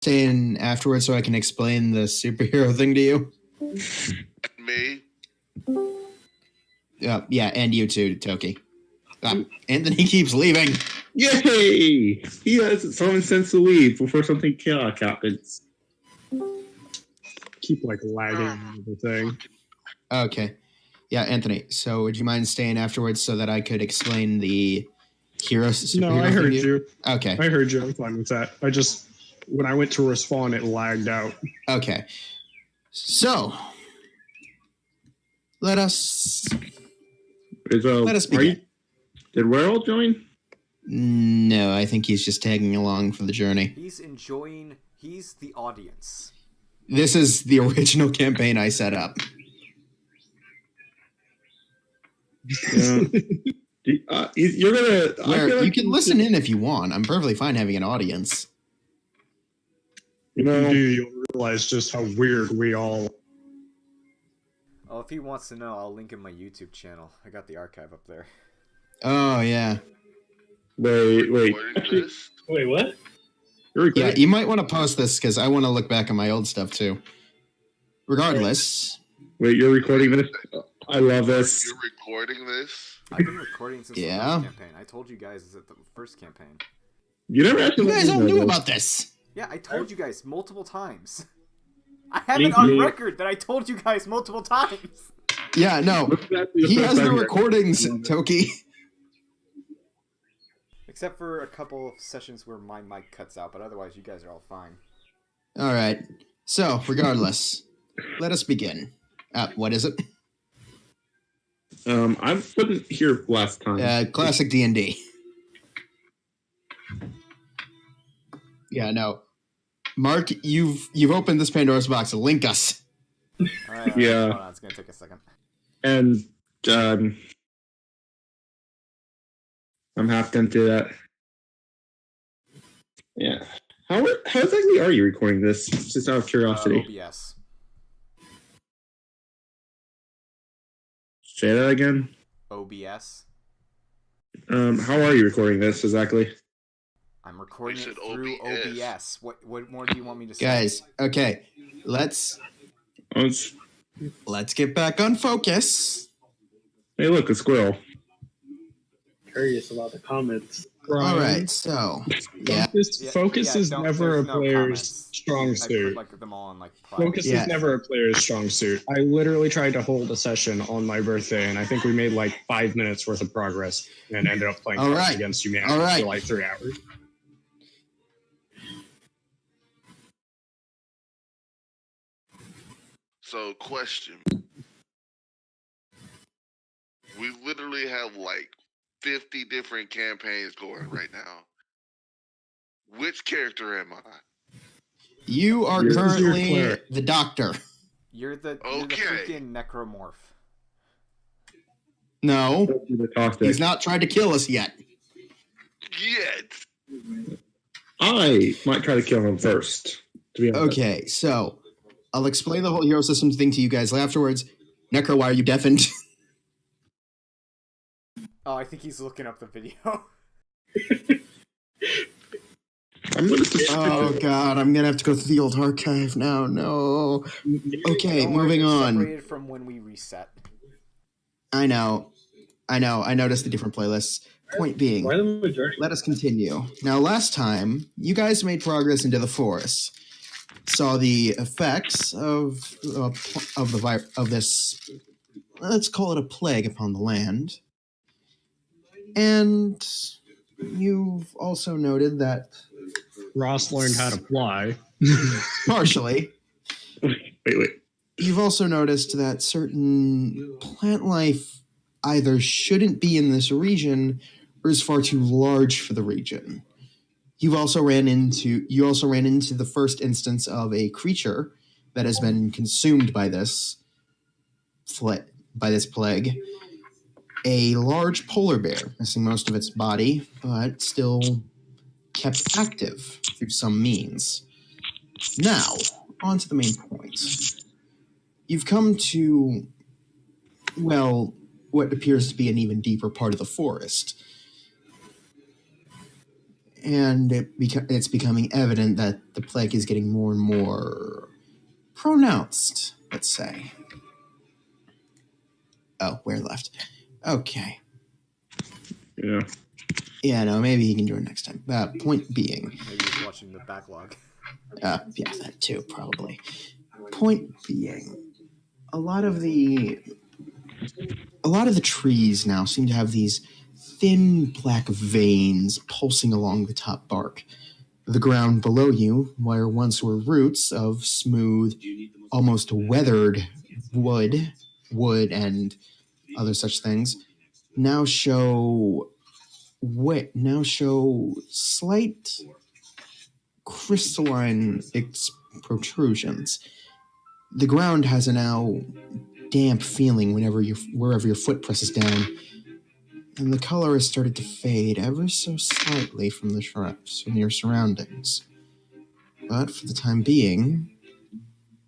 stay in afterwards so I can explain the superhero thing to you? Me? Yeah, and you too, Toki. Anthony keeps leaving. Yay! He has some sense to leave before something chaotic happens. Keep like lagging and everything. Okay. Yeah, Anthony. So would you mind staying afterwards so that I could explain the hero superhero No, I heard thing to you. Okay. I heard you. I'm fine with that. I just, when I went to respawn, it lagged out. Okay. So let us begin. Did Werewolf join? No, I think he's just tagging along for the journey. He's the audience. This is the original campaign I set up. You're gonna. You can listen in if you want. I'm perfectly fine having an audience. You'll realize just how weird we all. Oh, if he wants to know, I'll link in my YouTube channel. I got the archive up there. Oh yeah. Wait. Wait, what? Yeah, you might want to post this because I want to look back at my old stuff too. Regardless. Wait, you're recording this? I love this. You're recording this? I've been recording since the first campaign. I told you guys at the first campaign. You guys all knew about this. Yeah, I told you guys multiple times. I have it on record that I told you guys multiple times. Yeah, no. He has the recordings, Toki. Except for a couple of sessions where my mic cuts out, but otherwise you guys are all fine. All right. So, regardless, let us begin. What is it? I wasn't here last time. Classic D&D. Yeah, no. Mark, you've opened this Pandora's box. Link us. All right, yeah. Hold on, it's gonna take a second. And I'm half done through that. Yeah. How exactly are you recording this? Just out of curiosity. OBS. Say that again. OBS. How are you recording this exactly? I'm recording it through OBS. What more do you want me to say? Guys, okay. Let's get back on focus. Hey, look, a squirrel. Curious about the comments. All right, so Focus is never a player's strong suit. Them all in, Focus is never a player's strong suit. I literally tried to hold a session on my birthday, and I think we made 5 minutes worth of progress, and ended up playing against humanity for 3 hours. So, question. We literally have 50 different campaigns going right now. Which character am I? You are currently the doctor. You're the freaking necromorph. No. He's not tried to kill us yet. Yet. I might try to kill him first. To be honest. Okay, so I'll explain the whole hero systems thing to you guys afterwards. Necro, why are you deafened? Oh, I think he's looking up the video. Oh god, I'm gonna have to go through the old archive now. No. Okay, moving on. Separated from when we reset. I know. I noticed the different playlists. Point being, let us continue. Now, last time, you guys made progress into the forest. Saw the effects of this. Let's call it a plague upon the land. And you've also noted that Ross learned how to fly. Partially. Wait. You've also noticed that certain plant life either shouldn't be in this region or is far too large for the region. You also ran into the first instance of a creature that has been consumed by this plague. A large polar bear, missing most of its body, but still kept active through some means. Now, on to the main point. You've come to, what appears to be an even deeper part of the forest. and it's becoming evident that the plague is getting more and more pronounced, let's say. Oh, where left? Okay. Yeah. Yeah, no, maybe he can join next time. Point being... Maybe he's watching the backlog. Yeah, that too, probably. Point being, a lot of the trees now seem to have these thin black veins pulsing along the top bark. The ground below you, where once were roots of smooth, almost weathered wood and other such things, now show slight crystalline protrusions. The ground has a now damp feeling wherever your foot presses down, and the color has started to fade ever so slightly from your surroundings. But for the time being,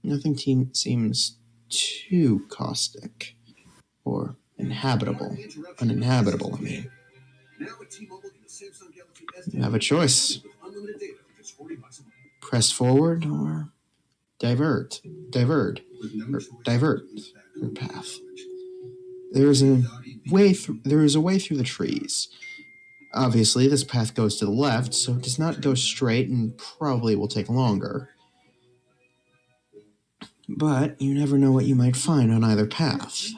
nothing seems too caustic or uninhabitable, I mean. You have a choice. Press forward or divert your path. There is a way through the trees. Obviously, this path goes to the left, so it does not go straight and probably will take longer. But you never know what you might find on either path.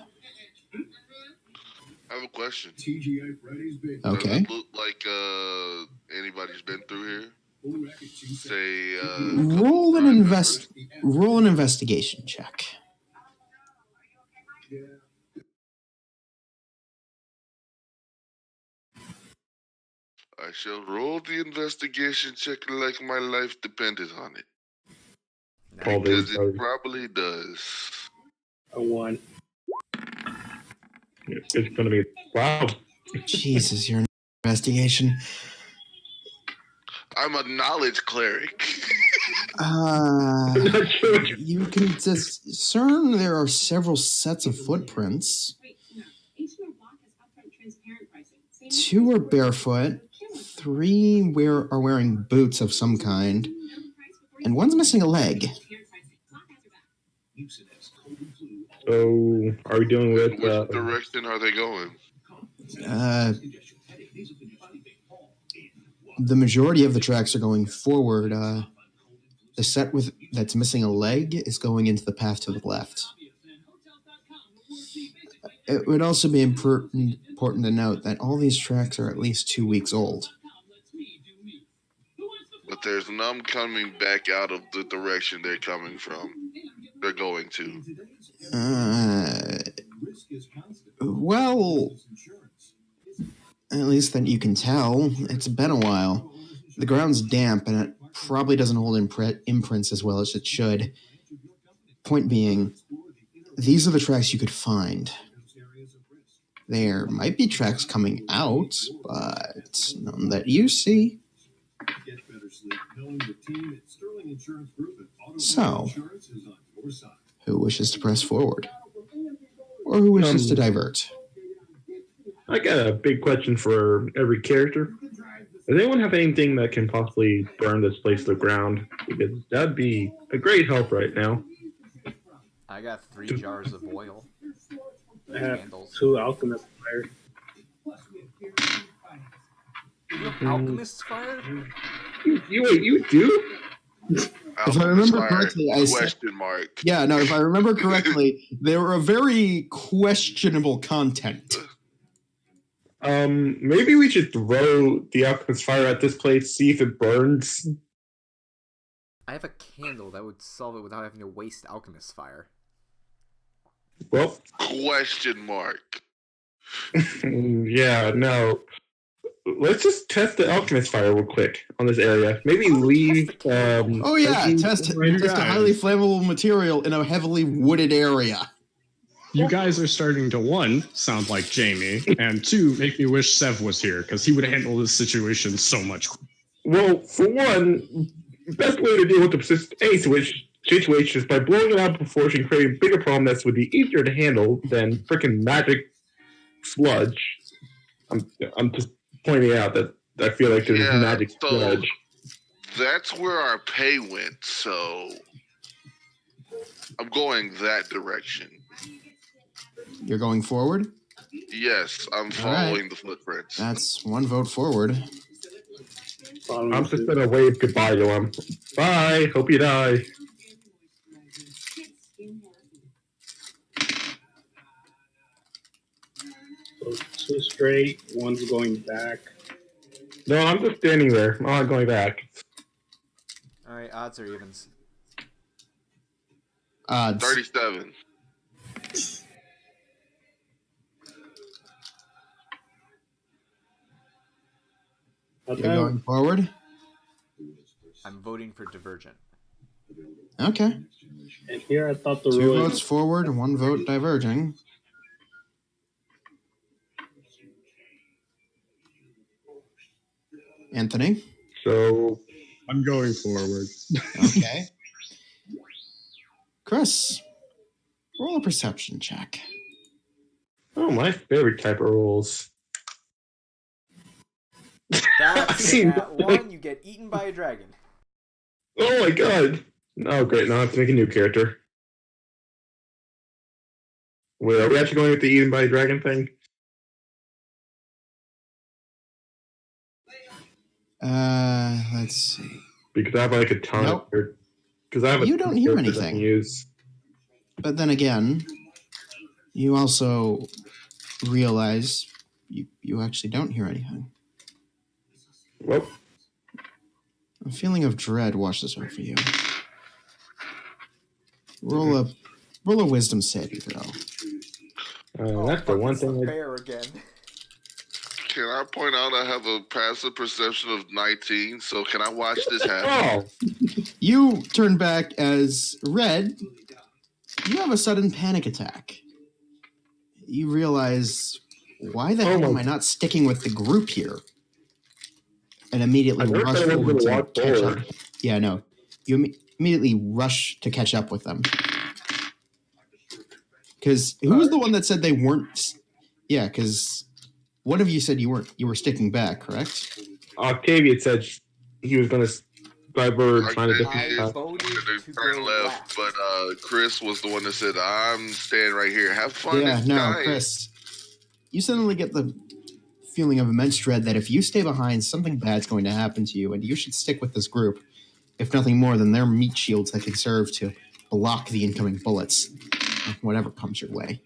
I have a question. Okay. Does it look like anybody's been through here? Say, roll an investigation check. I shall roll the investigation check like my life depended on it. Because it probably does. A 1. It's going to be... Wow. Jesus, your investigation. I'm a knowledge cleric. You can discern there are several sets of footprints. 2 are barefoot, 3 are wearing boots of some kind, and 1's missing a leg. So, are we dealing with... Which direction are they going? The majority of the tracks are going forward. The set that's missing a leg is going into the path to the left. It would also be important to note that all these tracks are at least 2 weeks old. But there's none coming back out of the direction they're coming from. They're going to. Well, at least that you can tell. It's been a while. The ground's damp, and it probably doesn't hold imprints as well as it should. Point being, these are the tracks you could find. There might be tracks coming out, but none that you see. So, who wishes to press forward? Or who wishes to divert? I got a big question for every character. Does anyone have anything that can possibly burn this place to the ground? Because that'd be a great help right now. I got 3 jars of oil. I have Candles. 2 alchemist fire. You have alchemist's fire? You do? If I remember correctly, question mark. Yeah, no, if I remember correctly, they were a very questionable content. Maybe we should throw the alchemist fire at this place, see if it burns. I have a candle that would solve it without having to waste alchemist's fire. Well, question mark. Yeah, no. Let's just test the alchemist fire real quick on this area. Maybe leave. Test a highly flammable material in a heavily wooded area. You guys are starting to, 1, sound like Jamie, and 2, make me wish Sev was here, because he would handle this situation so much. Well, for one, the best way to deal with any situation is by blowing it out of proportion, creating a bigger problem that would be easier to handle than freaking magic sludge. I'm just pointing out that I feel like there's magic so that's where our pay went, so I'm going that direction. You're going forward? Yes, I'm following the footprints. That's 1 vote forward. I'm just gonna wave goodbye to him. Bye. Hope you die. So 2 straight, 1's going back. No, I'm just standing there. I'm not going back. Alright, odds or evens? Odds. 37. You're going forward? I'm voting for Divergent. Okay. And here I thought the 2 votes forward, 1 vote diverging. Anthony? So I'm going forward. Okay. Chris, roll a perception check. Oh, my favorite type of rolls. That's that one, you get eaten by a dragon. Oh my god. Oh, great. Now I have to make a new character. Wait, are we actually going with the eaten by a dragon thing? Let's see. Because I have like a ton Nope. of... Because I have You don't hear anything. Use. But then again, you also realize you actually don't hear anything. Well, A feeling of dread washes over you. Roll a wisdom saving throw. that's the one it's the thing. bear again. Can I point out I have a passive perception of 19, so can I watch this happen? Oh, You turn back as Red. You have a sudden panic attack. You realize, why the hell am I not sticking with the group here? And immediately rush forward to catch up. Yeah, no. You immediately rush to catch up with them. Because who was the one that said they weren't? Yeah, because one of you said you were sticking back, correct? Octavia said he was going to diverge, find a different I path. voted to Turn go left, left. but Chris was the one that said, I'm staying right here. Have fun. Yeah, no, dying. Chris. You suddenly get the feeling of immense dread that if you stay behind, something bad's going to happen to you, and you should stick with this group. If nothing more than their meat shields that can serve to block the incoming bullets, whatever comes your way.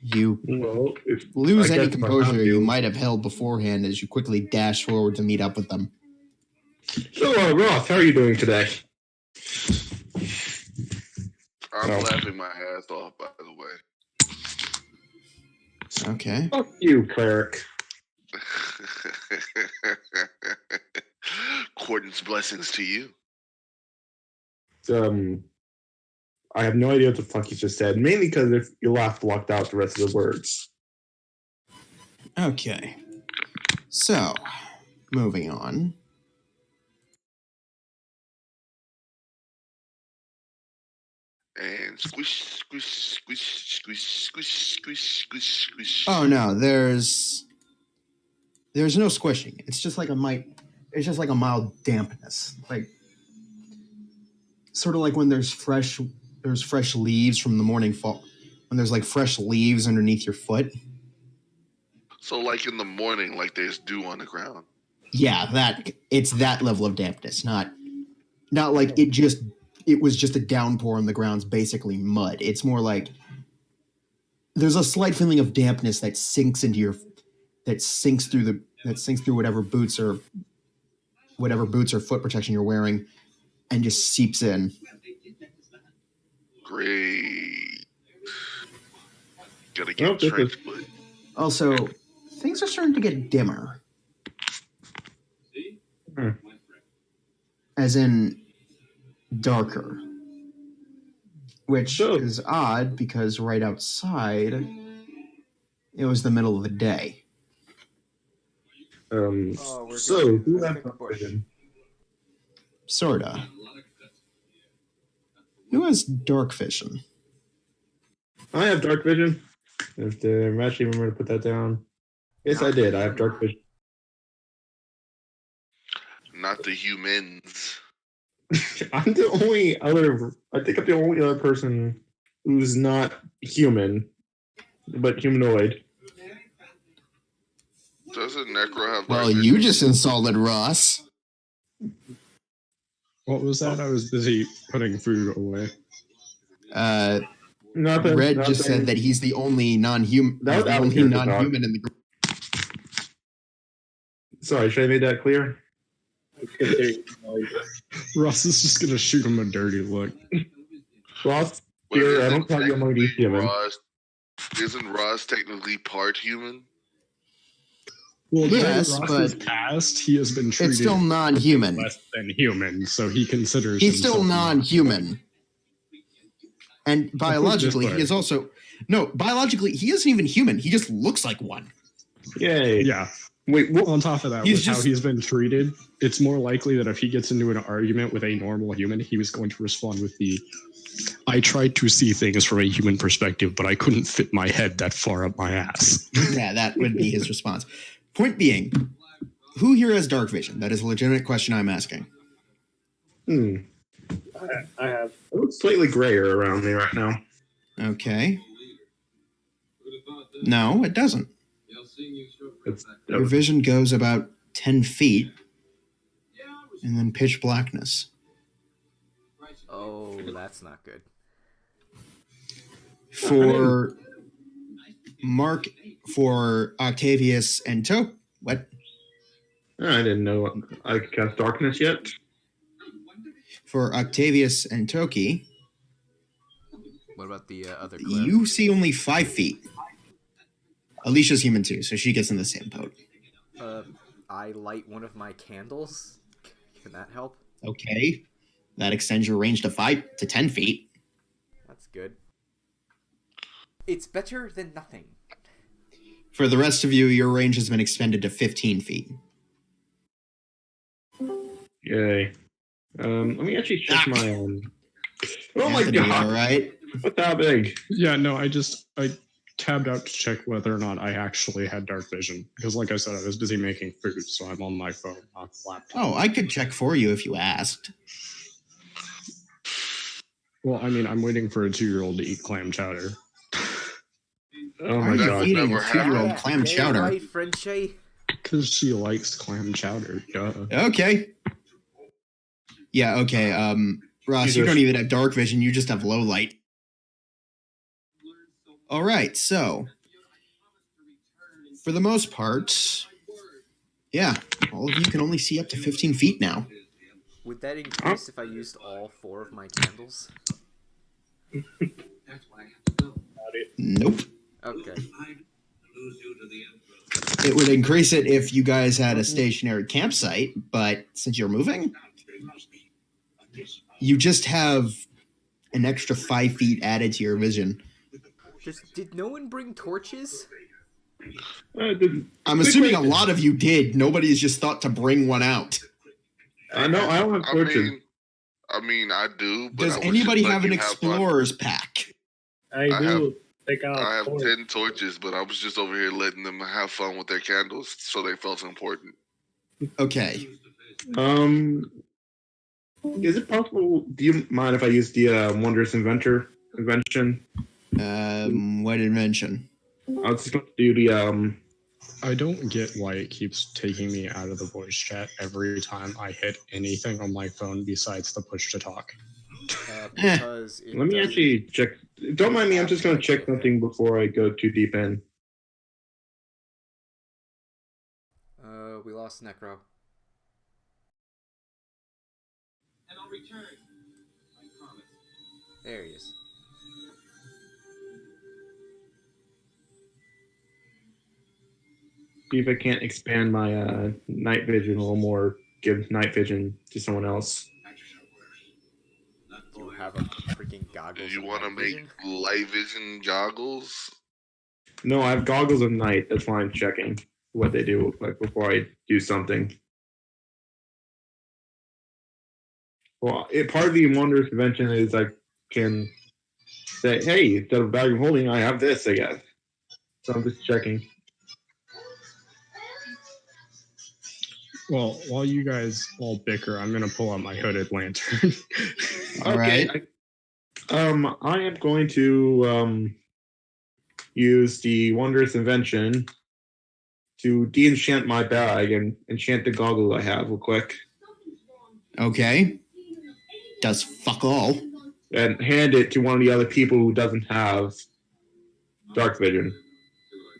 You lose any composure you might have held beforehand as you quickly dash forward to meet up with them. So, Roth, how are you doing today? I'm laughing my ass off, by the way. Okay. Fuck you, cleric. Cordon's blessings to you. I have no idea what the fuck you just said, mainly because if your laugh blocked out the rest of the words. Okay. So, moving on. And squish, squish, squish, squish, squish, squish, squish, squish. Oh no, there's no squishing. It's just like a mild dampness. Like sort of like when there's fresh leaves from the morning fall. When there's like fresh leaves underneath your foot. So like in the morning, like there's dew on the ground. Yeah, it's that level of dampness, not like it was just a downpour on the ground's basically mud. It's more like there's a slight feeling of dampness that sinks through whatever boots or foot protection you're wearing and just seeps in. Great. Gotta get trench foot. Also, things are starting to get dimmer. As in darker. Which is odd because right outside it was the middle of the day. Who has vision? Sorta. Who has dark vision? I have dark vision. If I actually remember to put that down. Yes, I did. I have dark vision. Not the humans. I'm the only other. I think I'm the only other person who's not human, but humanoid. Doesn't Necro have? Well, you just insulted Ross. What was that? I was busy putting food away. Red just said that he's the only non-human. That was the only non-human in the group. Sorry, should I make that clear? Ross is just gonna shoot him a dirty look. Ross, here, I don't count you among these humans. Isn't Ross technically part human? Well, yes, Ross's past, he has been treated it's still non-human, less than human, so he considers he's still non-human. And biologically, he is also biologically, he isn't even human. He just looks like one. Yay! Yeah. Wait, on top of that, how he's been treated, it's more likely that if he gets into an argument with a normal human, he was going to respond with I tried to see things from a human perspective, but I couldn't fit my head that far up my ass. Yeah, that would be his response. Point being, who here has dark vision? That is a legitimate question I'm asking. I have. It looks slightly grayer around me right now. Okay. No, it doesn't. Your vision goes about 10 feet, and then pitch blackness. Oh, that's not good. For Octavius and what? I didn't know I could cast darkness yet. For Octavius and Toki, what about the other clip? You see only 5 feet. Alicia's human too, so she gets in the same boat. I light one of my candles. Can that help? Okay. That extends your range to 10 feet. That's good. It's better than nothing. For the rest of you, your range has been expanded to 15 feet. Yay. Let me actually check my own. Oh Anthony, my god! All right. What's that big? Yeah, no, I tabbed out to check whether or not I actually had dark vision. Because like I said, I was busy making food, so I'm on my phone, not the laptop. Oh, I could check for you if you asked. Well, I mean, I'm waiting for a 2-year-old to eat clam chowder. Oh Why my are you god. feeding a 2-year-old clam chowder? Right, Frenchie? Because she likes clam chowder. Duh. Okay. Yeah, okay. Ross, you don't even have dark vision, you just have low light. All right, so for the most part, yeah, all of you can only see up to 15 feet now. Would that increase if I used all 4 of my candles? Nope. Okay. It would increase it if you guys had a stationary campsite, but since you're moving, you just have an extra 5 feet added to your vision. Did no one bring torches? I'm assuming a lot of you did. Nobody's just thought to bring one out. I know, I don't have torches. I mean, I do. But Does anybody have an explorer's pack? I do. I have 10 torches, but I was just over here letting them have fun with their candles, so they felt important. Okay. Is it possible? Do you mind if I use the wondrous invention? What invention? I was just going to do the I don't get why it keeps taking me out of the voice chat every time I hit anything on my phone besides the push to talk. Because let me actually check. Don't mind me. I'm just going to check something before I go too deep in. We lost Necro. And I'll return. I promise. There he is. See if I can't expand my night vision a little more. Give night vision to someone else. Do you have a freaking goggles? Do you want to make light vision goggles? No, I have goggles of night. That's why I'm checking what they do like before I do something. Well, part of the wondrous invention is I can say, hey, instead of bag of holding, I have this, I guess. So I'm just checking. Well, while you guys all bicker, I'm gonna pull out my hooded lantern. All right. I am going to use the wondrous invention to de-enchant my bag and enchant the goggles I have real quick. Okay. Does fuck all. And hand it to one of the other people who doesn't have dark vision.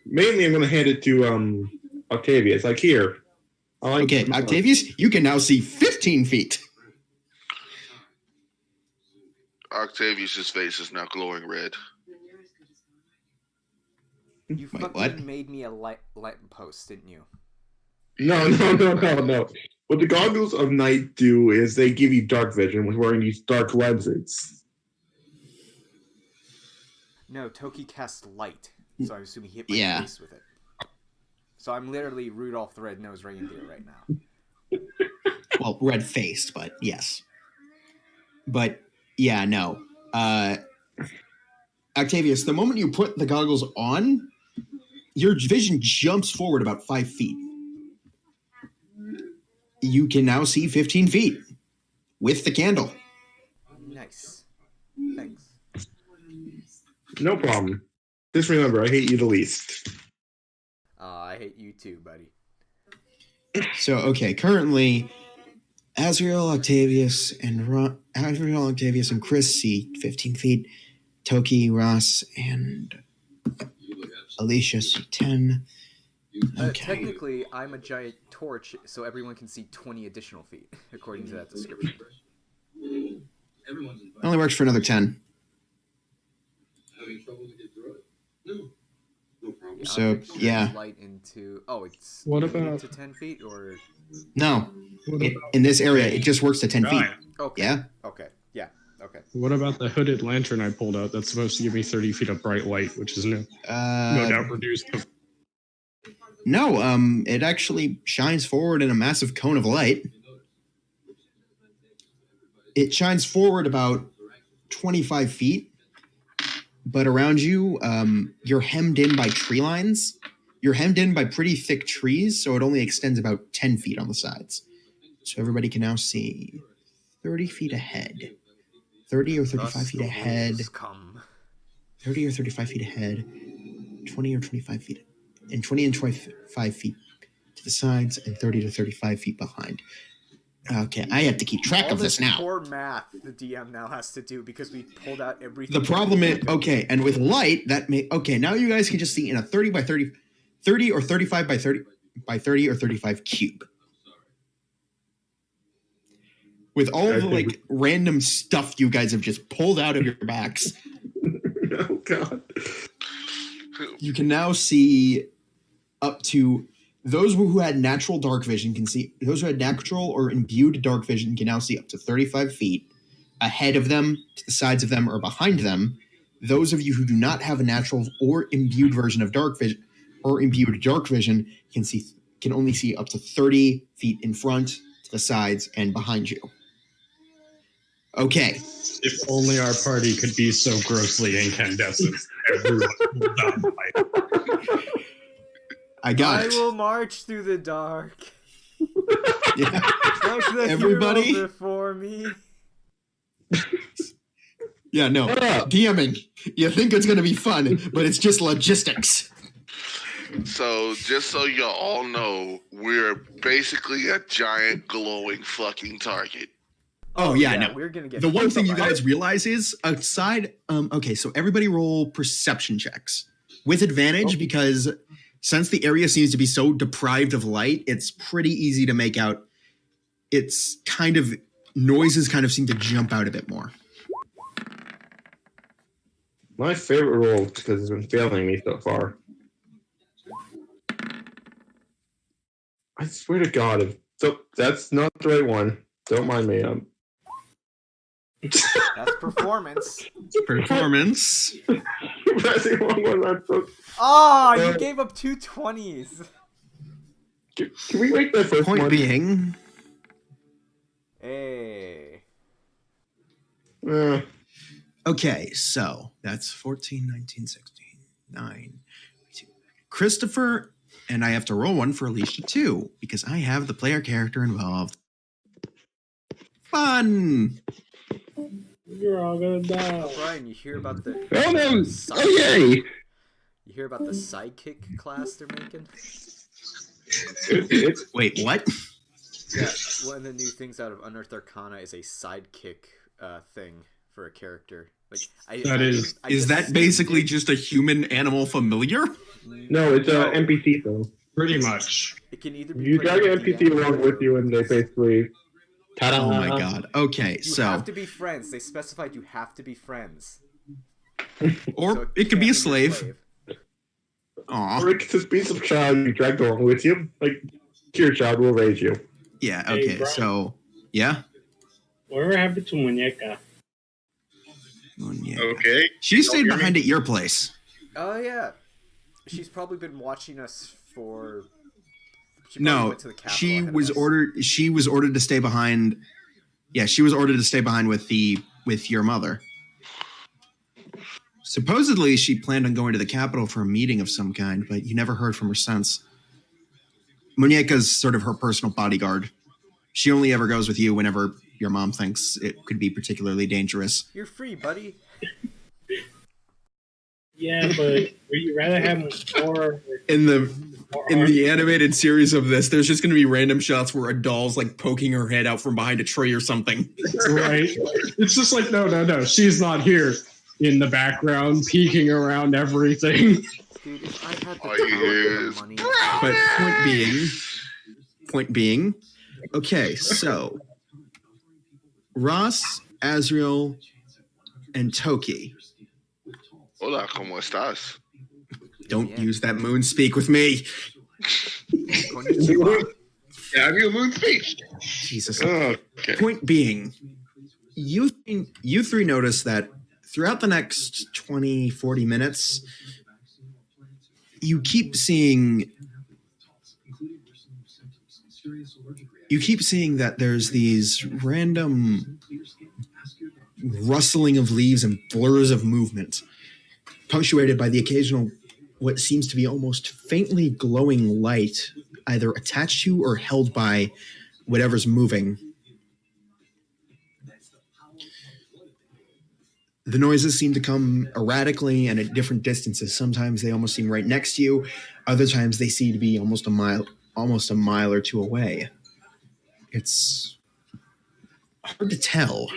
Mainly, I'm going to hand it to Octavius. Like, here. Okay, Octavius, you can now see 15 feet. Octavius's face is now glowing red. You Wait, fucking what? made me a light post, didn't you? No. What the goggles of night do is they give you dark vision with wearing these dark lenses. No, Toki cast light, so I'm assuming he hit my face with it. So I'm literally Rudolph the Red-Nosed Reindeer right now. Well, red-faced, but yes. But, yeah, no. Octavius, the moment you put the goggles on, your vision jumps forward about 5 feet. You can now see 15 feet with the candle. Nice. Thanks. No problem. Just remember, I hate you the least. I hate you too, buddy. So, okay, currently, Azrael, Octavius, and Chris see 15 feet. Toki, Ross, and Alicia see 10. Okay. Technically, I'm a giant torch, so everyone can see 20 additional feet, according to that description. Only works for another 10. Having trouble to get through it? No. No problem. So, yeah. Light into... Oh, it's... What about... to 10 feet, or... No. In this area, it just works to 10 feet. Okay. Yeah? Okay. Yeah. Okay. What about the hooded lantern I pulled out? That's supposed to give me 30 feet of bright light, which is no doubt reduced. No, it actually shines forward in a massive cone of light. It shines forward about 25 feet, but around you, you're hemmed in by tree lines. You're hemmed in by pretty thick trees, so it only extends about 10 feet on the sides. So everybody can now see 30 feet ahead. 30 or 35 feet ahead. 30 or 35 feet ahead. 20 or 25 feet. And 20 and 25 feet to the sides, and 30 to 35 feet behind. Okay, I have to keep track of this now. Poor math the DM now has to do because we pulled out everything. The problem is, okay, and with light, okay, now you guys can just see in a 30 by 30, 30 or 35 by 30 by 30 or 35 cube. With all the, like, random stuff you guys have just pulled out of your backs. Oh, God. You can now see up to those who had natural dark vision can see, those who had natural or imbued dark vision can now see up to 35 feet ahead of them, to the sides of them, or behind them. Those of you who do not have a natural or imbued version of dark vision or imbued dark vision can only see up to 30 feet in front, to the sides, and behind you. Okay. If only our party could be so grossly incandescent. Everyone will die. I got it. I will march through the dark. Yeah. Like the Everybody hero before me. Yeah, no. DMing. You think it's going to be fun, but it's just logistics. So, just so you all know, we're basically a giant glowing fucking target. Oh, yeah, no. We're gonna get the one thing you guys realize is, aside, okay, so everybody roll perception checks with advantage because since the area seems to be so deprived of light, it's pretty easy to make out. It's kind of, noises kind of seem to jump out a bit more. My favorite roll, because it's been failing me so far. I swear to God, that's not the right one. Don't mind me. That's performance. Performance. That's the wrong one. Oh, you gave up 2 20s. Can we make the first Point one? being... Hey. Okay, so that's 14, 19, 16, 9. 2. Christopher, and I have to roll one for Alicia too, because I have the player character involved. Fun! You're all gonna die. Oh, Brian, you hear about the Oh no! side- Oh yay! You hear about the sidekick class they're making? Wait, what? Yeah, one of the new things out of Unearthed Arcana is a sidekick thing for a character. Like Is that basically just a human animal familiar? No, it's an NPC though. Pretty much. It can either be You drag an NPC along with you, and they basically. Ta-da. Oh my god. Okay, You have to be friends. They specified you have to be friends. Or So it could be a can't slave. Aw. Or it's just piece of child you dragged along with you. Like, your child will raise you. Yeah, Hey, okay, Brian. so, yeah? Whatever happened to Muñeca? Okay. She stayed behind at your place. Oh yeah, she's probably been watching us for. She probably No, went to the Capitol she ahead of was us. ordered. She was ordered to stay behind. Yeah, she was ordered to stay behind with your mother. Supposedly, she planned on going to the Capitol for a meeting of some kind, but you never heard from her since. Muñeca's sort of her personal bodyguard. She only ever goes with you whenever your mom thinks it could be particularly dangerous. You're free, buddy. Yeah, but would you rather have more? In the more in arms? the animated series of this, there's just going to be random shots where a doll's like poking her head out from behind a tree or something. Right? It's just like, no. She's not here in the background, peeking around everything. Dude, if I had the All power you hear and is, the money, But point being, okay, so Ross, Azriel, and Toki. Hola, ¿cómo estás? Don't Yeah. use that moon speak with me. konnichiwa. Yeah, have you a moon speech? Jesus. Okay. Point being, you three notice that throughout the next 20, 40 minutes, you keep seeing that there's these random rustling of leaves and blurs of movement, punctuated by the occasional what seems to be almost faintly glowing light, either attached to or held by whatever's moving. The noises seem to come erratically and at different distances. Sometimes they almost seem right next to you. Other times they seem to be almost a mile or two away. It's hard to tell.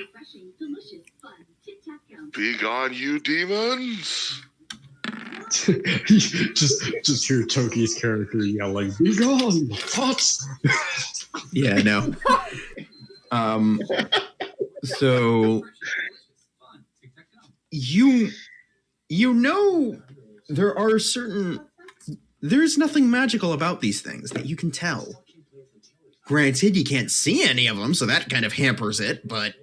Be gone, you demons! just hear Toki's character yelling, "Be gone! What?" Yeah, no. So you know there's nothing magical about these things that you can tell. Granted, you can't see any of them, so that kind of hampers it, but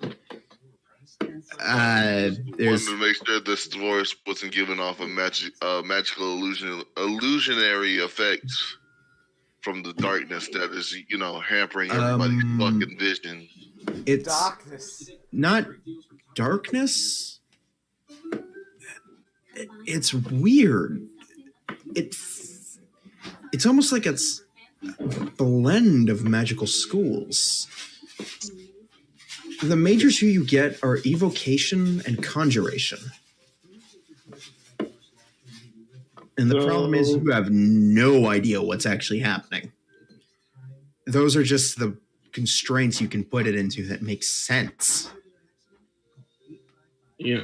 there's Wanted to make sure this divorce wasn't giving off a magical illusionary effects from the darkness that is, hampering everybody's fucking vision. it's Darkness. not darkness. It's weird. It's almost like it's a blend of magical schools. The majors who you get are evocation and conjuration. And the problem is you have no idea what's actually happening. Those are just the constraints you can put it into that make sense. Yeah.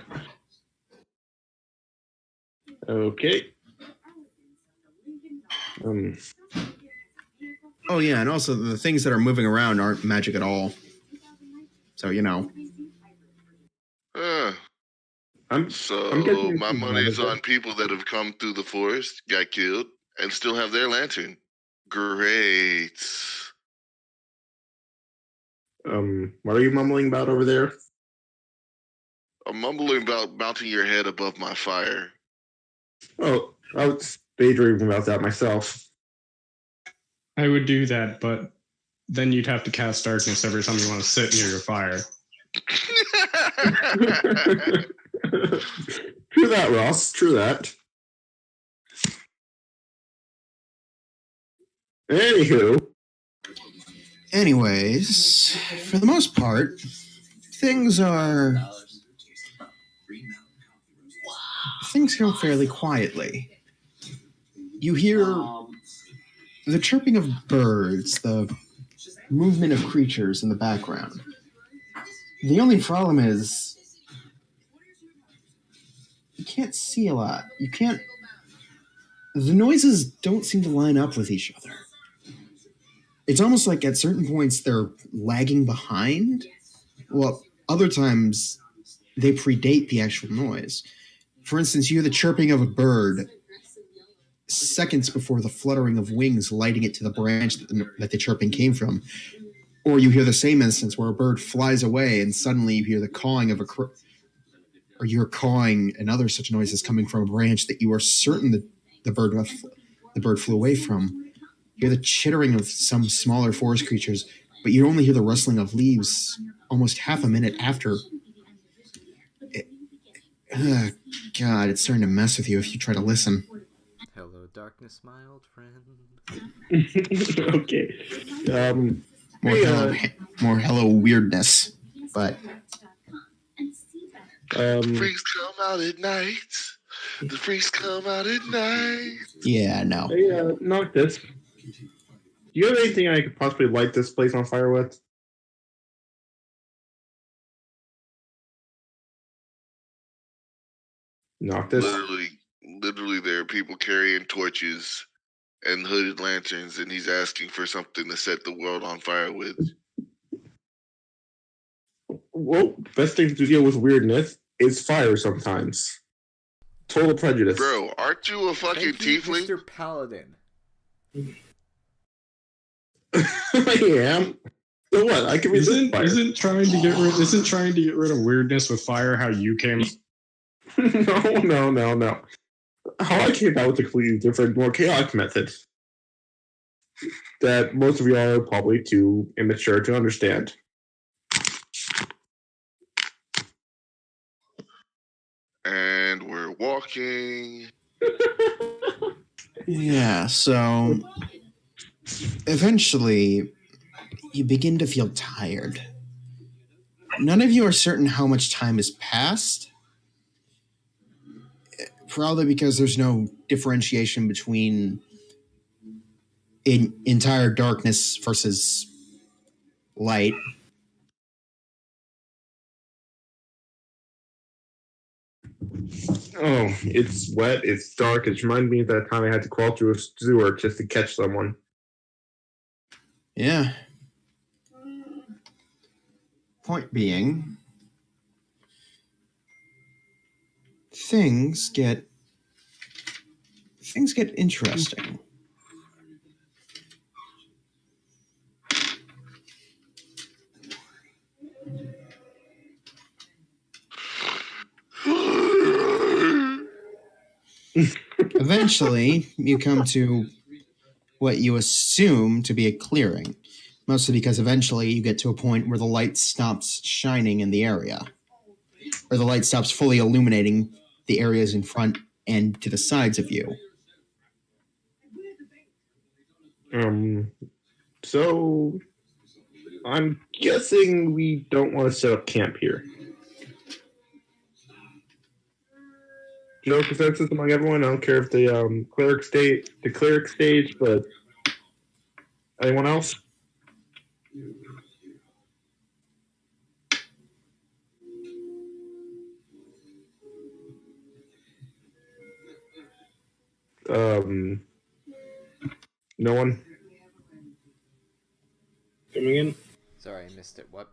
Okay. Oh yeah, and also the things that are moving around aren't magic at all. So, I'm So getting my money's on people that have come through the forest, got killed, and still have their lantern. Great. What are you mumbling about over there? I'm mumbling about mounting your head above my fire. Oh, I was daydreaming about that myself. I would do that, but then you'd have to cast darkness every time you want to sit near your fire. True that, Ross. True that. Anywho. Anyways, for the most part, things go fairly quietly. You hear the chirping of birds, the movement of creatures in the background. The only problem is you can't see a lot. The noises don't seem to line up with each other. It's almost like at certain points they're lagging behind. Well, other times they predate the actual noise. For instance, you hear the chirping of a bird seconds before the fluttering of wings lighting it to the branch that the chirping came from. Or you hear the same instance where a bird flies away and suddenly you hear the cawing of or you're cawing and other such noises coming from a branch that you are certain that the bird flew away from. You hear the chittering of some smaller forest creatures, but you only hear the rustling of leaves almost half a minute after. God, it's starting to mess with you if you try to listen. Hello, darkness, my old friend. Okay. More hello weirdness, but freaks come out at night. The freaks come out at night. Yeah, no. Hey, Noctis. Do you have anything I could possibly light this place on fire with? Noctis. Literally, there are people carrying torches and hooded lanterns, and he's asking for something to set the world on fire with. Well, best thing to deal with weirdness is fire sometimes. Total prejudice. Bro, aren't you a fucking tiefling? Mr. Paladin. I am. So what? I can resist fire. Isn't trying to get rid of weirdness with fire how you came? No. How I came out with a completely different, more chaotic method that most of y'all are probably too immature to understand. And we're walking. Yeah, so eventually you begin to feel tired. None of you are certain how much time has passed. Probably because there's no differentiation between entire darkness versus light. Oh, it's wet, it's dark. It reminds me of that time I had to crawl through a sewer just to catch someone. Yeah. Point being, things get interesting. Eventually, you come to what you assume to be a clearing, mostly because eventually you get to a point where the light stops shining in the area, or the light stops fully illuminating the areas in front and to the sides of you. So I'm guessing we don't want to set up camp here. No consensus among everyone. I don't care if the cleric stage, but anyone else? No one. Coming in. Sorry, I missed it. What?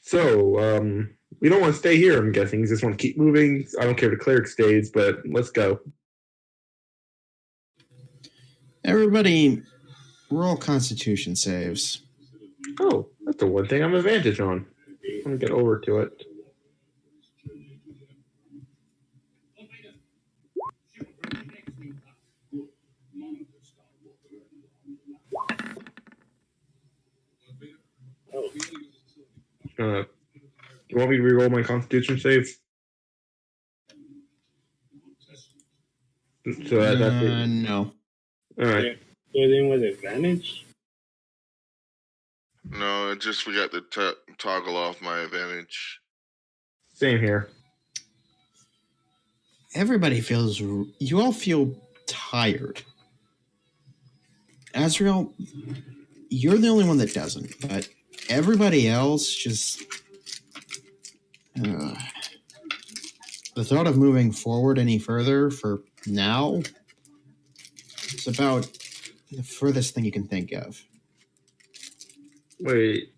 So, we don't want to stay here, I'm guessing. You just want to keep moving. I don't care if the cleric stays, but let's go. Everybody, roll Constitution saves. Oh, that's the one thing I'm advantage on. Let me get over to it. You want me to reroll my Constitution save? So that's it. No. All right. Within with advantage? No, I just forgot to toggle off my advantage. Same here. Everybody feels. You all feel tired. Azrael, you're the only one that doesn't, but everybody else just. The thought of moving forward any further for now is about the furthest thing you can think of. Wait.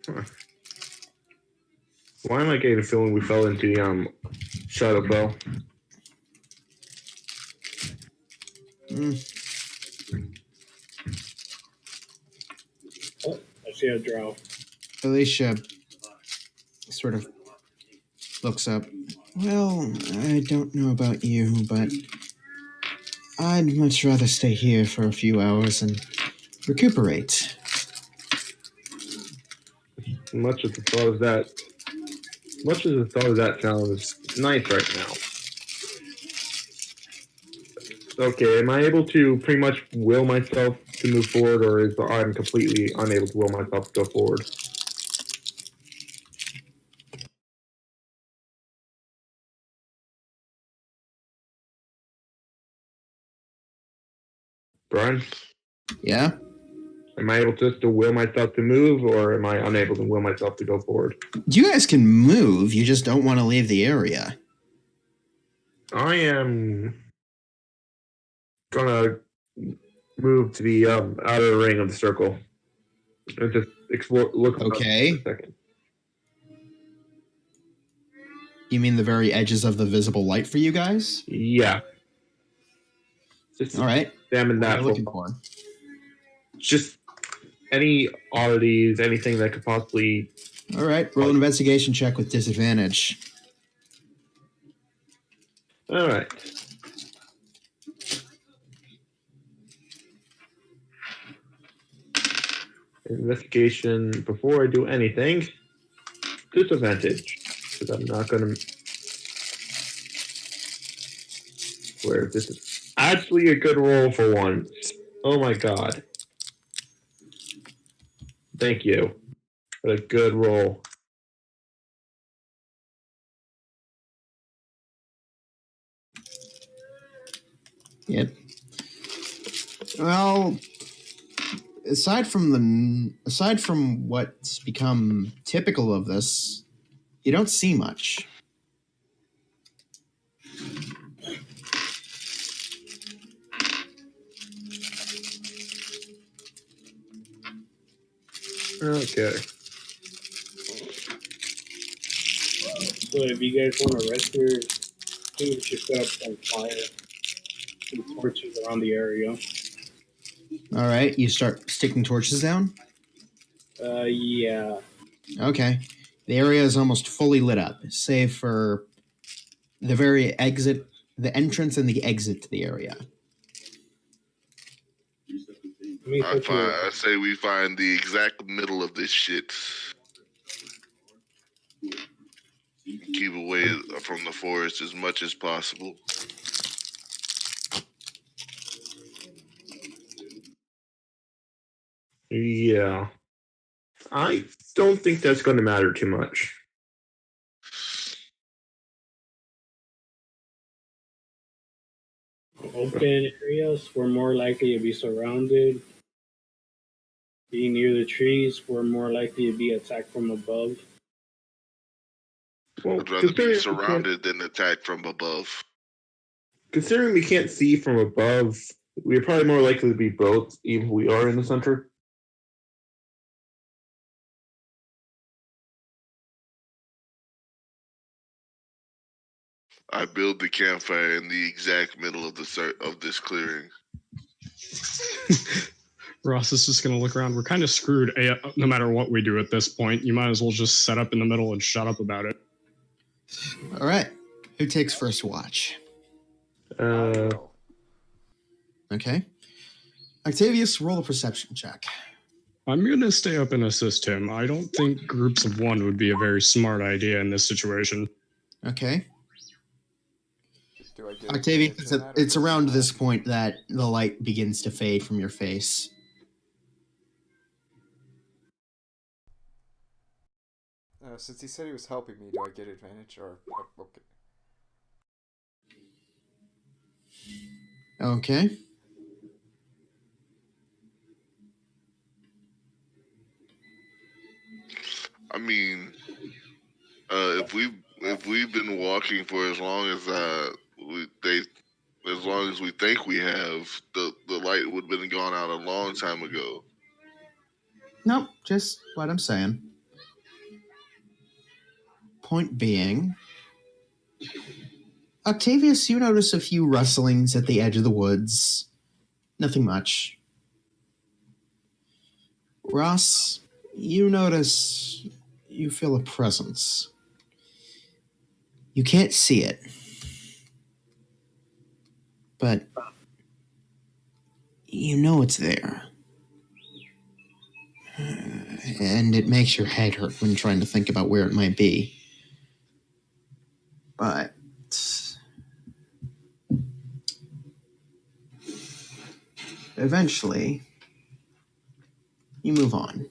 Huh. Why am I getting a feeling we fell into the Shadow Bell? Oh, I see a drow. Alicia sort of looks up. Well, I don't know about you, but I'd much rather stay here for a few hours and recuperate. Much as the thought of that sounds nice right now. Okay, am I able to pretty much will myself to move forward, or is I'm completely unable to will myself to go forward? Brian? Yeah? Am I able to will myself to move, or am I unable to will myself to go forward? You guys can move, you just don't want to leave the area. I am gonna move to the outer ring of the circle and just explore. Look. Okay. For a second. You mean the very edges of the visible light for you guys? Yeah. Just all right. Examine What that. are you looking for? Just any oddities, anything that could possibly. All right. Roll an investigation check with disadvantage. All right. Investigation before I do anything. Disadvantage. Because I'm not going to. Where this is actually a good roll for once. Oh my god. Thank you. What a good roll. Yep. Well, aside from what's become typical of this, you don't see much. Okay. So if you guys want to rest here, I think we should set up some fire, some torches around the area. All right, you start sticking torches down? Yeah. Okay. The area is almost fully lit up, save for the very exit, the entrance and the exit to the area. I say we find the exact middle of this shit. Keep away from the forest as much as possible. Yeah. I don't think that's going to matter too much. Open areas, we're more likely to be surrounded. Being near the trees, we're more likely to be attacked from above. Well, I'd rather be surrounded than attacked from above. Considering we can't see from above, we're probably more likely to be both, even if we are in the center. I build the campfire in the exact middle of this clearing. Ross is just going to look around. We're kind of screwed no matter what we do at this point. You might as well just set up in the middle and shut up about it. All right. Who takes first watch? Okay. Octavius, roll a perception check. I'm going to stay up and assist him. I don't think groups of one would be a very smart idea in this situation. Okay. Do I get Octavius, advantage on that, or it's does it around not? this point that the light begins to fade from your face. Since he said he was helping me, do I get advantage or okay? Okay. I mean, if we've been walking for as long as as long as we think we have, the light would have been gone out a long time ago. Nope, just what I'm saying. Point being, Octavius, you notice a few rustlings at the edge of the woods. Nothing much. Ross, you feel a presence. You can't see it, but you know it's there. And it makes your head hurt when trying to think about where it might be. But eventually, you move on.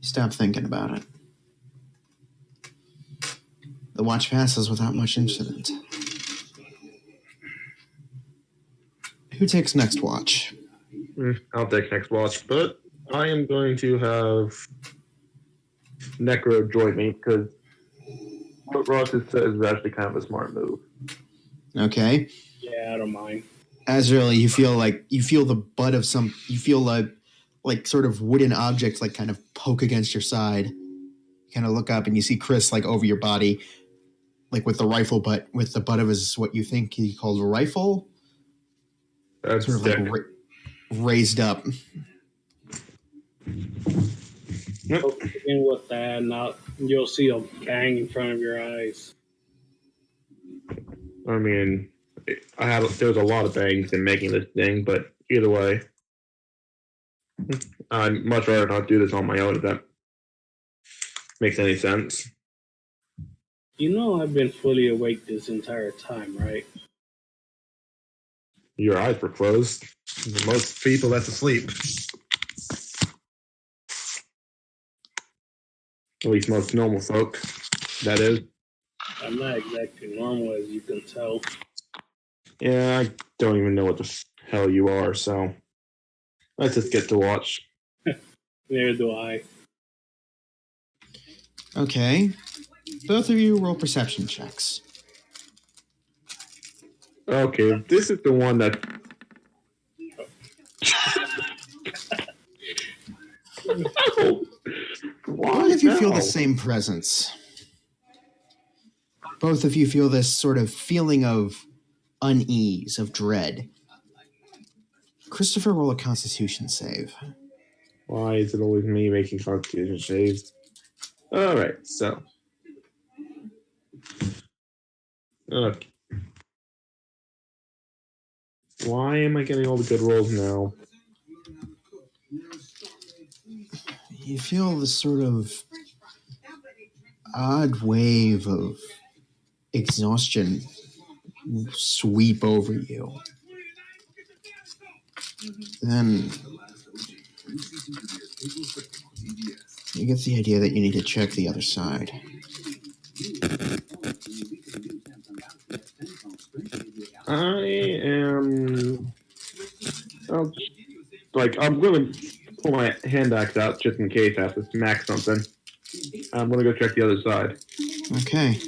You stop thinking about it. The watch passes without much incident. Who takes next watch? I'll take next watch, but I am going to have Necro join me because what Ross has said is actually kind of a smart move. Okay. Yeah, I don't mind. Azrael, you feel the butt of like sort of wooden objects like kind of poke against your side. You kind of look up and you see Chris like over your body, like with the rifle, but with the butt of his what you think he called a rifle. That's sort of sick. like raised up. Yep. In with that, now you'll see a bang in front of your eyes. I mean, there's a lot of bangs in making this thing, but either way, I'd much rather not do this on my own if that makes any sense. You know I've been fully awake this entire time, right? Your eyes were closed. Most people, that's asleep. At least most normal folk, that is. I'm not exactly normal, as you can tell. Yeah, I don't even know what the hell you are, so let's just get to watch. Neither do I. Okay. Both of you roll perception checks. Okay, this is the one that... No! Both of you feel the same presence. Both of you feel this sort of feeling of unease, of dread. Christopher, roll a Constitution save. Why is it always me making Constitution saves? Alright, so... Okay. Why am I getting all the good rolls now? You feel this sort of odd wave of exhaustion sweep over you. Then you get the idea that you need to check the other side. I am... I'm going to pull my hand axe out just in case I have to smack something. I'm going to go check the other side. Okay.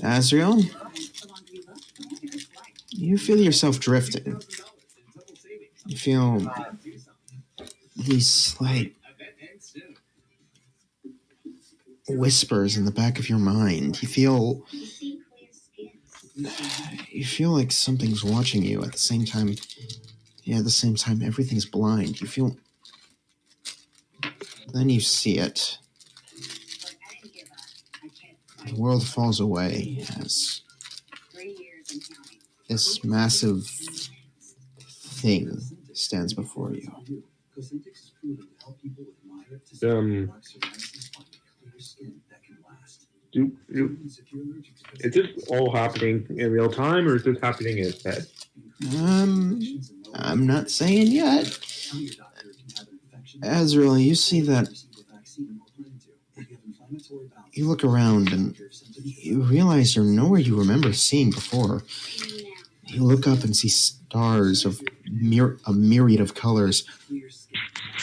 Azrael, you feel yourself drifting. You feel these slight whispers in the back of your mind. You feel like something's watching you at the same time. Yeah, at the same time, everything's blind. You feel... Then you see it. The world falls away as this massive thing stands before you. Is this all happening in real time, or is this happening in his head? I'm not saying yet. Azrael, you see that. You look around and you realize you're nowhere you remember seeing before. You look up and see stars of a myriad of colors,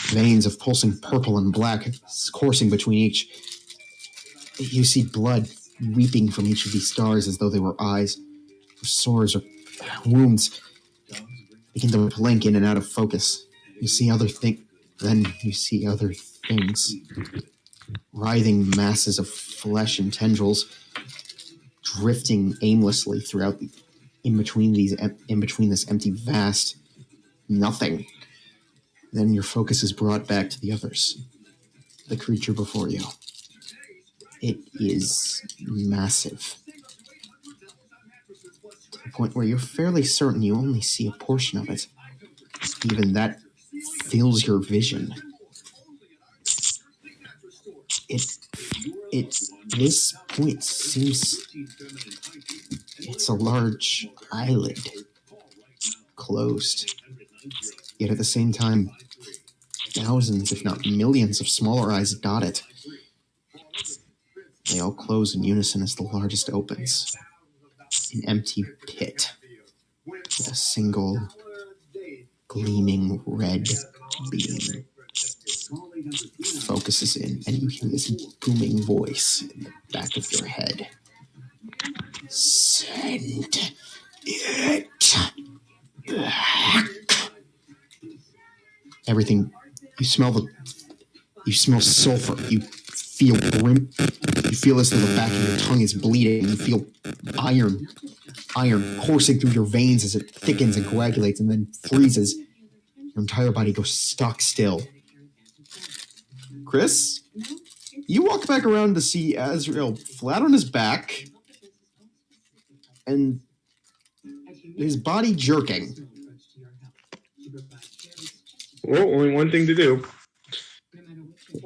veins of pulsing purple and black coursing between each. You see blood weeping from each of these stars as though they were eyes, or sores, or wounds begin to blink in and out of focus. You see other things. Then you see other things. Writhing masses of flesh and tendrils drifting aimlessly throughout in between this empty vast nothing. Then your focus is brought back to the others. The creature before you. It is massive. To the point where you're fairly certain you only see a portion of it. Even that fills your vision. It this point seems it's a large eyelid, closed. Yet at the same time, thousands, if not millions, of smaller eyes dot it. They all close in unison as the largest opens. An empty pit with a single gleaming red beam focuses in, and you hear this booming voice in the back of your head. Send it back. Everything, you smell sulfur. You feel grim. You feel as though the back of your tongue is bleeding. You feel iron coursing through your veins as it thickens and coagulates and then freezes. Your entire body goes stock still. Chris, you walk back around to see Azrael flat on his back and his body jerking. Well, only one thing to do.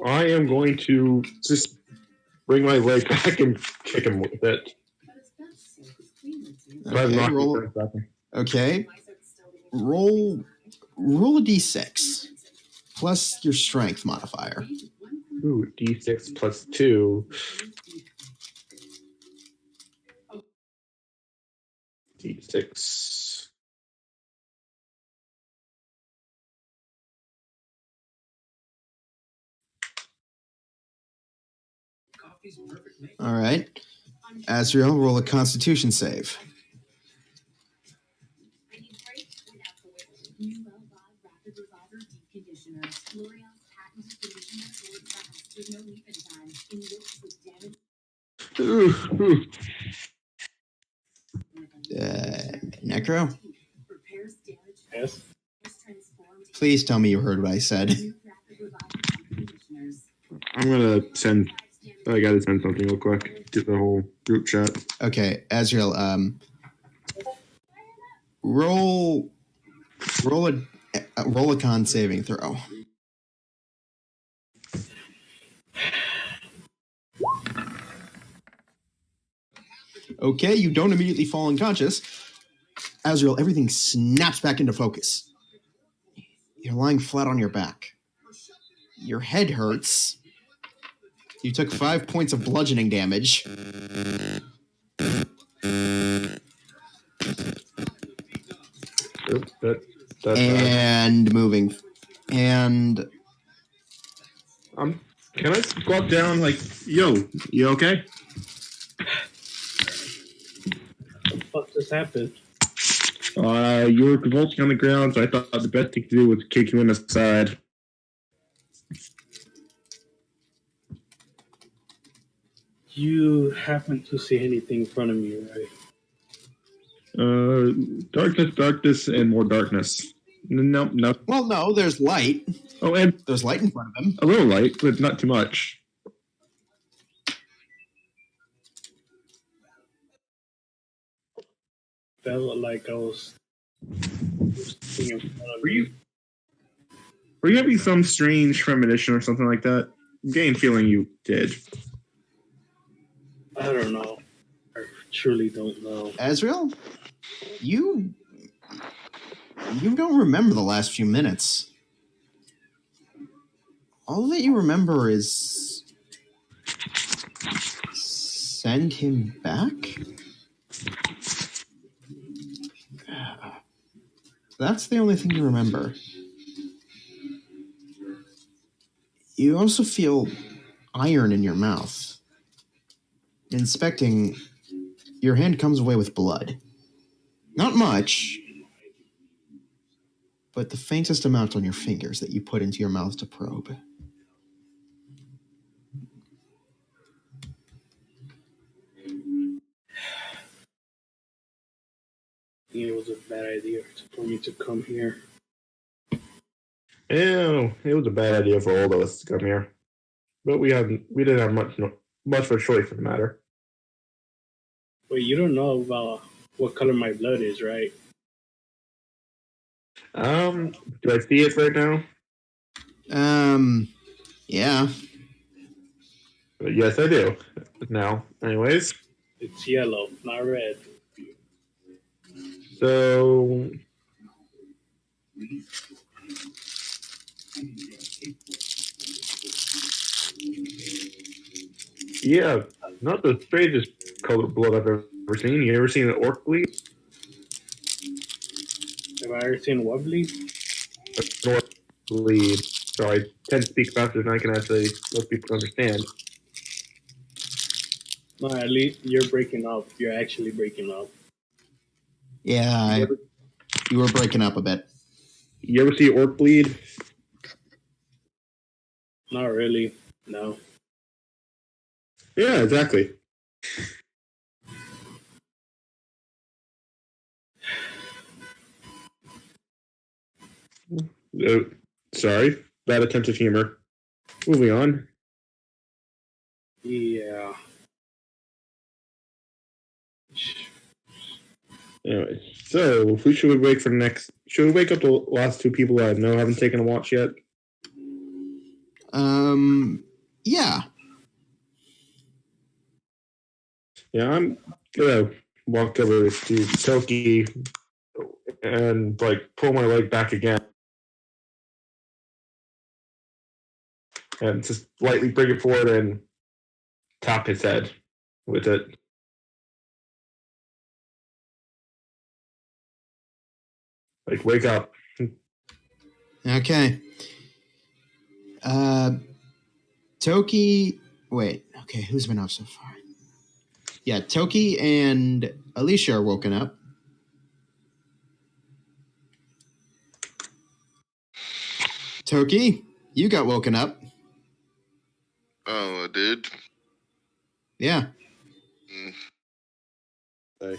I am going to just bring my leg back and kick him with it. Okay, roll a d6 plus your strength modifier. Ooh, d6 plus 2. D6. All right. Azrael, roll a Constitution save. Necro? Yes. Please tell me you heard what I said. I'm gonna send. I gotta send something real quick to the whole group chat. Okay, Azrael. Roll a con saving throw. Okay, you don't immediately fall unconscious. Azrael, everything snaps back into focus. You're lying flat on your back. Your head hurts. You took 5 points of bludgeoning damage. And moving. And... Can I squat down like, yo, you okay? What the fuck just happened? You were convulsing on the ground, so I thought the best thing to do was kick you in the side. You happen to see anything in front of me, right? Darkness, and more darkness. No. Well, no, there's light. Oh, and there's light in front of him. A little light, but not too much. Felt like I was in front of Were you having some strange premonition or something like that? I'm getting a feeling you did. don't know. I truly don't know. Azrael, you don't remember the last few minutes. All that you remember is send him back? That's the only thing you remember. You also feel iron in your mouth. Inspecting, your hand comes away with blood. Not much, but the faintest amount on your fingers that you put into your mouth to probe. It was a bad idea for me to come here. Yeah, it was a bad idea for all of us to come here, but we didn't have much of a choice in the matter. Wait, you don't know about what color my blood is, right? Do I see it right now? Yeah. Yes, I do. Now, anyways. It's yellow, not red. So, yeah, not the strangest color blood I've ever seen. You ever seen an orc bleed? Have I ever seen what bleed? An orc bleed. So I tend to speak faster than I can actually let people understand. No, at least you're breaking up. You're actually breaking up. Yeah, you were breaking up a bit. You ever see orc bleed? Not really. No. Yeah, exactly. Sorry, bad attempt at humor. Moving on. Yeah. Anyway, so who should we wake for next? Should we wake up the last two people I know haven't taken a watch yet? Yeah. Yeah, I'm gonna walk over to Toki and pull my leg back again. And just lightly bring it forward and tap his head with it. Wake up. Okay. Toki. Wait. Okay, who's been up so far? Yeah, Toki and Alicia are woken up. Toki, you got woken up. Oh, I did? Yeah. Hey.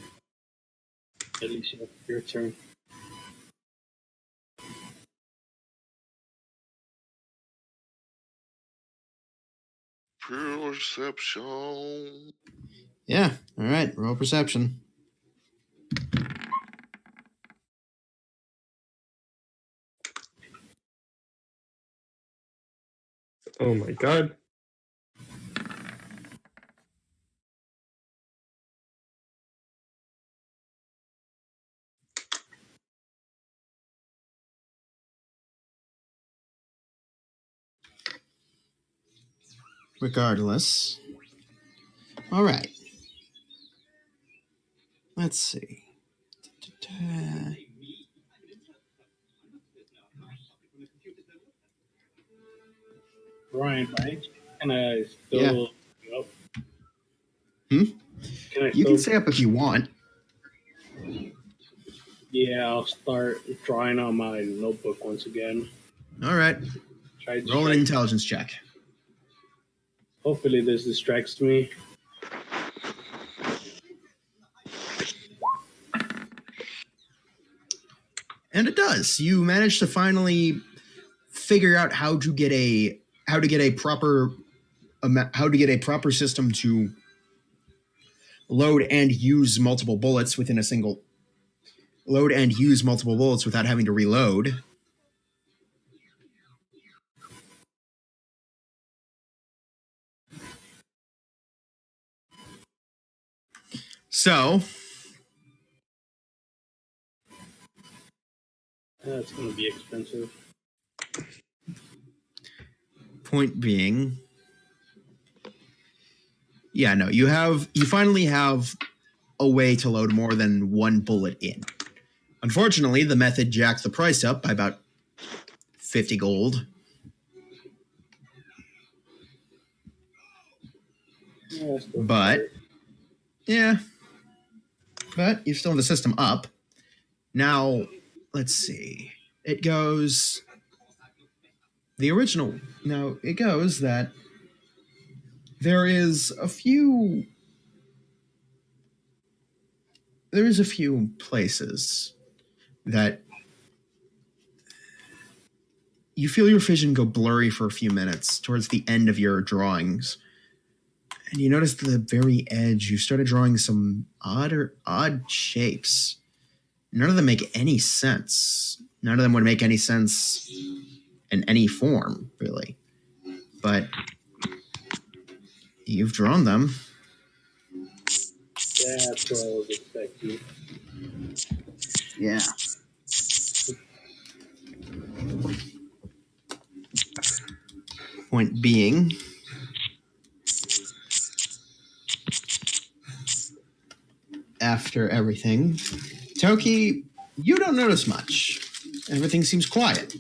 Alicia, your turn. Perception. Yeah. All right. Roll perception. Oh my god. Regardless. All right. Let's see. Ryan, right? Can I still up? Hmm? Can I You can stay up if you want. Yeah, I'll start drawing on my notebook once again. All right. Try to Roll an intelligence check. Hopefully this distracts me. And it does. You manage to finally figure out how to get a proper system to load and use multiple bullets within a single load and use multiple bullets without having to reload. So, That's gonna be expensive. point being, yeah, no, you finally have a way to load more than one bullet in. Unfortunately, the method jacked the price up by about 50 gold. Yeah, But you still have the system up. Now, let's see. It goes that there is a few places that you feel your vision go blurry for a few minutes towards the end of your drawings. And you notice the very edge, you started drawing some odd shapes. None of them make any sense. None of them would make any sense in any form, really. But you've drawn them. That's what I was expecting. Yeah. Point being, after everything, Toki, you don't notice much. Everything seems quiet.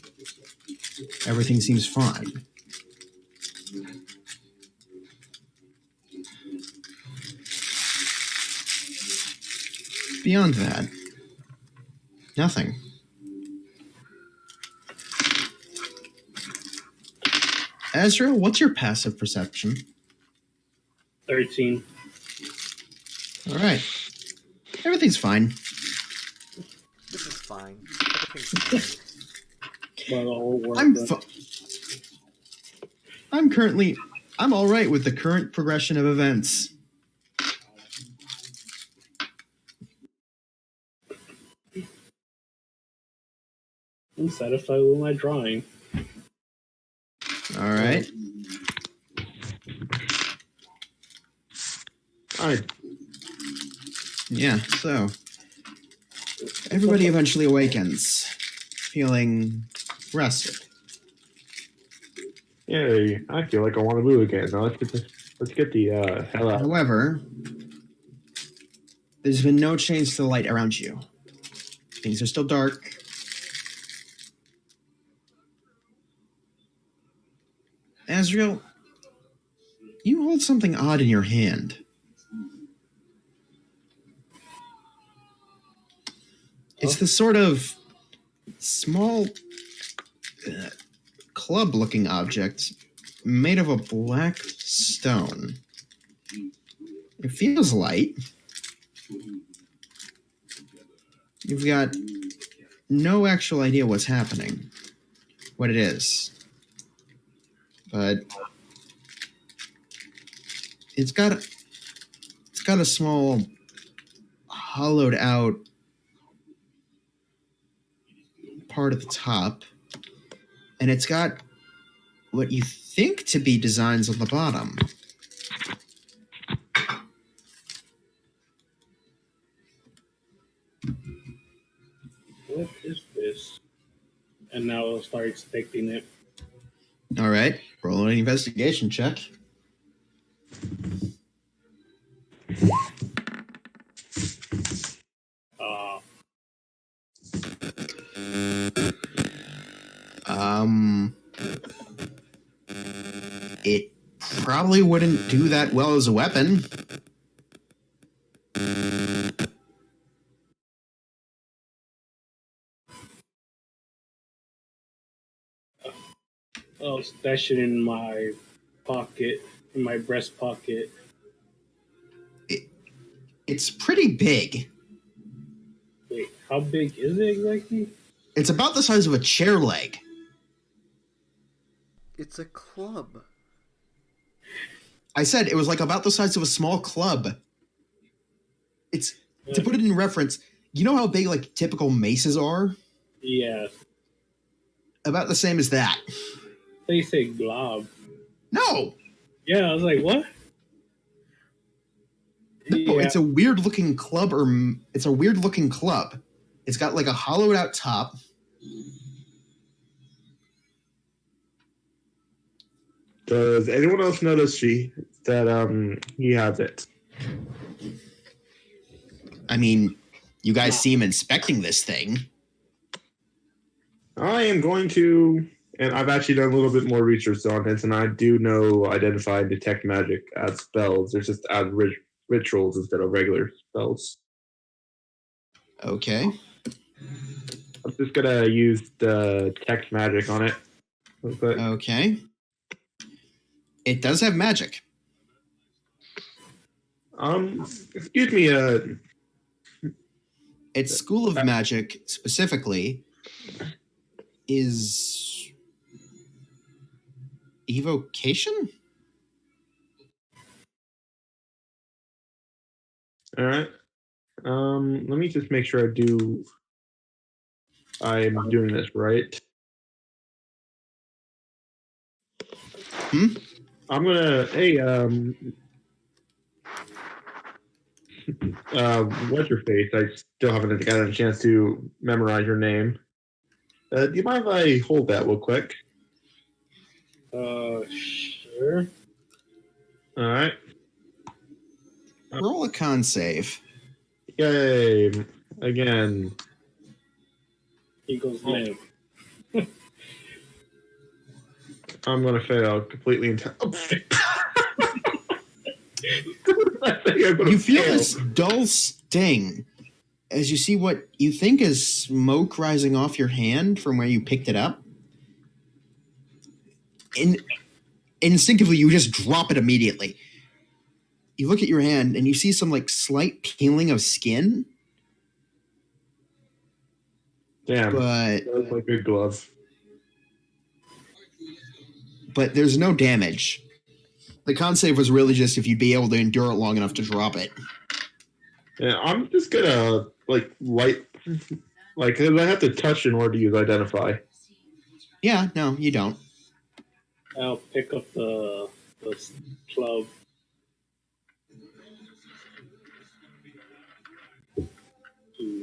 Everything seems fine. Beyond that, nothing. Ezra, what's your passive perception? 13. All right. Everything's fine. This is fine. Everything's fine. I'm all right with the current progression of events. I'm satisfied with my drawing. All right. All right. Yeah, so everybody eventually awakens, feeling rested. Yay, I feel like I want to move again. Now let's get the hell out. However, there's been no change to the light around you. Things are still dark. Azrael, you hold something odd in your hand. It's this sort of small club-looking object made of a black stone. It feels light. You've got no actual idea what's happening, what it is. But it's got a small hollowed out part at the top, and it's got what you think to be designs on the bottom. What is this? And now I'll start expecting it. All right, roll an investigation check. It probably wouldn't do that well as a weapon. I'll stash it in my pocket, in my breast pocket. It's pretty big. Wait, how big is it exactly? It's about the size of a chair leg. It's a club. I said it was like about the size of a small club. It's, to put it in reference, you know how big like typical maces are? Yeah. About the same as that. They say glob. No! Yeah, I was like, what? No, it's a weird looking club, it's a weird looking club. It's got like a hollowed out top. Does anyone else notice that he has it? I mean, you guys see him inspecting this thing. I am going to, and I've actually done a little bit more research on this, and I do know identify and detect magic as spells. They're just as rituals instead of regular spells. Okay. I'm just gonna use the detect magic on it. Okay. It does have magic. Excuse me. Its school of magic specifically is evocation. All right. Let me just make sure I'm doing this right. I'm gonna. Hey, what's your face? I still haven't gotten a chance to memorize your name. Do you mind if I hold that real quick? Sure. All right. Roll a con save. Yay! Again. Eagle's leg. I'm gonna fail completely. You feel this dull sting as you see what you think is smoke rising off your hand from where you picked it up. Instinctively, you just drop it immediately. You look at your hand and you see some like slight peeling of skin. Damn, but that's my good glove. But there's no damage. The con save was really just if you'd be able to endure it long enough to drop it. Yeah, I'm just gonna cause I have to touch in order to use identify. Yeah, no, you don't. I'll pick up the club.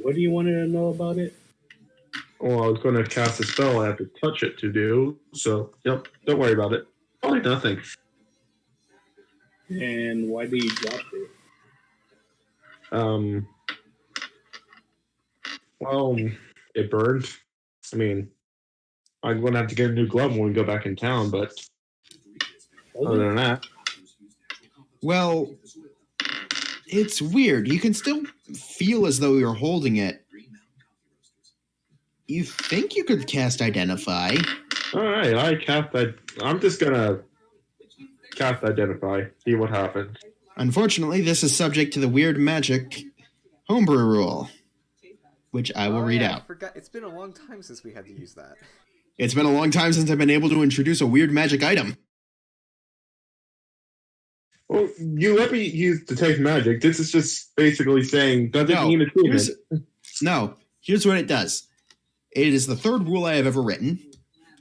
What do you want to know about it? Well, I was going to cast a spell. I have to touch it to do. So, yep, don't worry about it. Probably nothing. And why do you drop it? Well, it burned. I mean, I'm going to have to get a new glove when we go back in town, but other than that. Well, it's weird. You can still feel as though you're holding it. You think you could cast Identify. All right, I'm just going to cast Identify, see what happens. Unfortunately, this is subject to the weird magic homebrew rule, which I will read out. I forgot. It's been a long time since we had to use that. It's been a long time since I've been able to introduce a weird magic item. Well, you let me use Detect Magic. This is just basically saying, does it mean achievement? Here's what it does. It is the third rule I have ever written.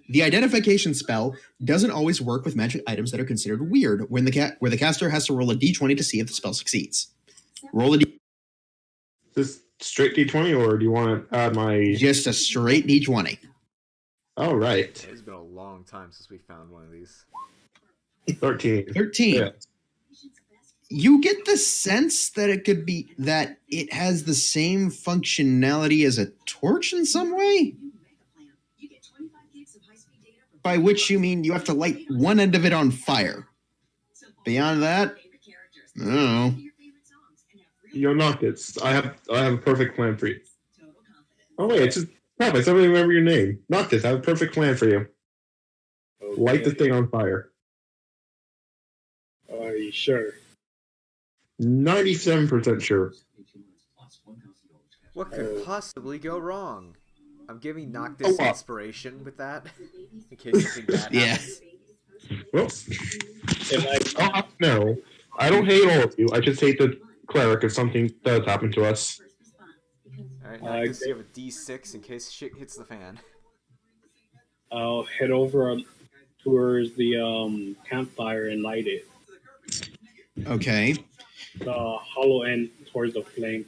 The identification spell doesn't always work with magic items that are considered weird, where the caster has to roll a d20 to see if the spell succeeds. Roll a d20. Just straight d20, or do you want to add my... Just a straight d20. All right. It's been a long time since we found one of these. 13. 13. Yeah. You get the sense that it has the same functionality as a torch in some way? By which you mean you have to light one end of it on fire. Beyond that, I don't know. Yo, Noctis, I have a perfect plan for you. Oh wait, it's just crap, I suddenly remember your name. Noctis, I have a perfect plan for you. Okay. Light this thing on fire. Are you sure? 97% sure. What could possibly go wrong? I'm giving Noctis inspiration with that, in case something bad happens. Well, no, I don't hate all of you. I just hate the cleric if something does happen to us. Alright, Noctis, you have a D6 in case shit hits the fan. I'll head over towards the campfire and light it. Okay. the hollow end towards the flame.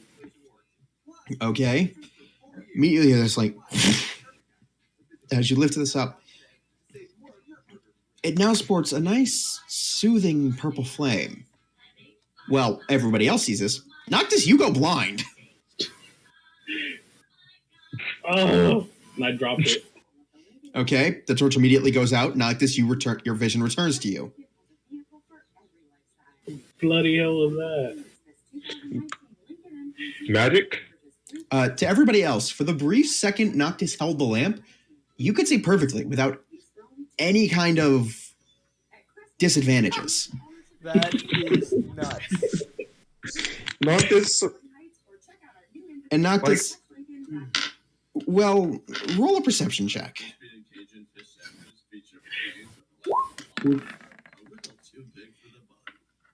Okay. Immediately, there's like, as you lift this up, it now sports a nice, soothing purple flame. Well, everybody else sees this. Noctis, you go blind. Oh, and I dropped it. Okay, the torch immediately goes out. Noctis, your vision returns to you. Bloody hell was that? Magic? To everybody else, for the brief second Noctis held the lamp, you could see perfectly without any kind of disadvantages. That is nuts. Noctis. And Noctis, well, roll a perception check.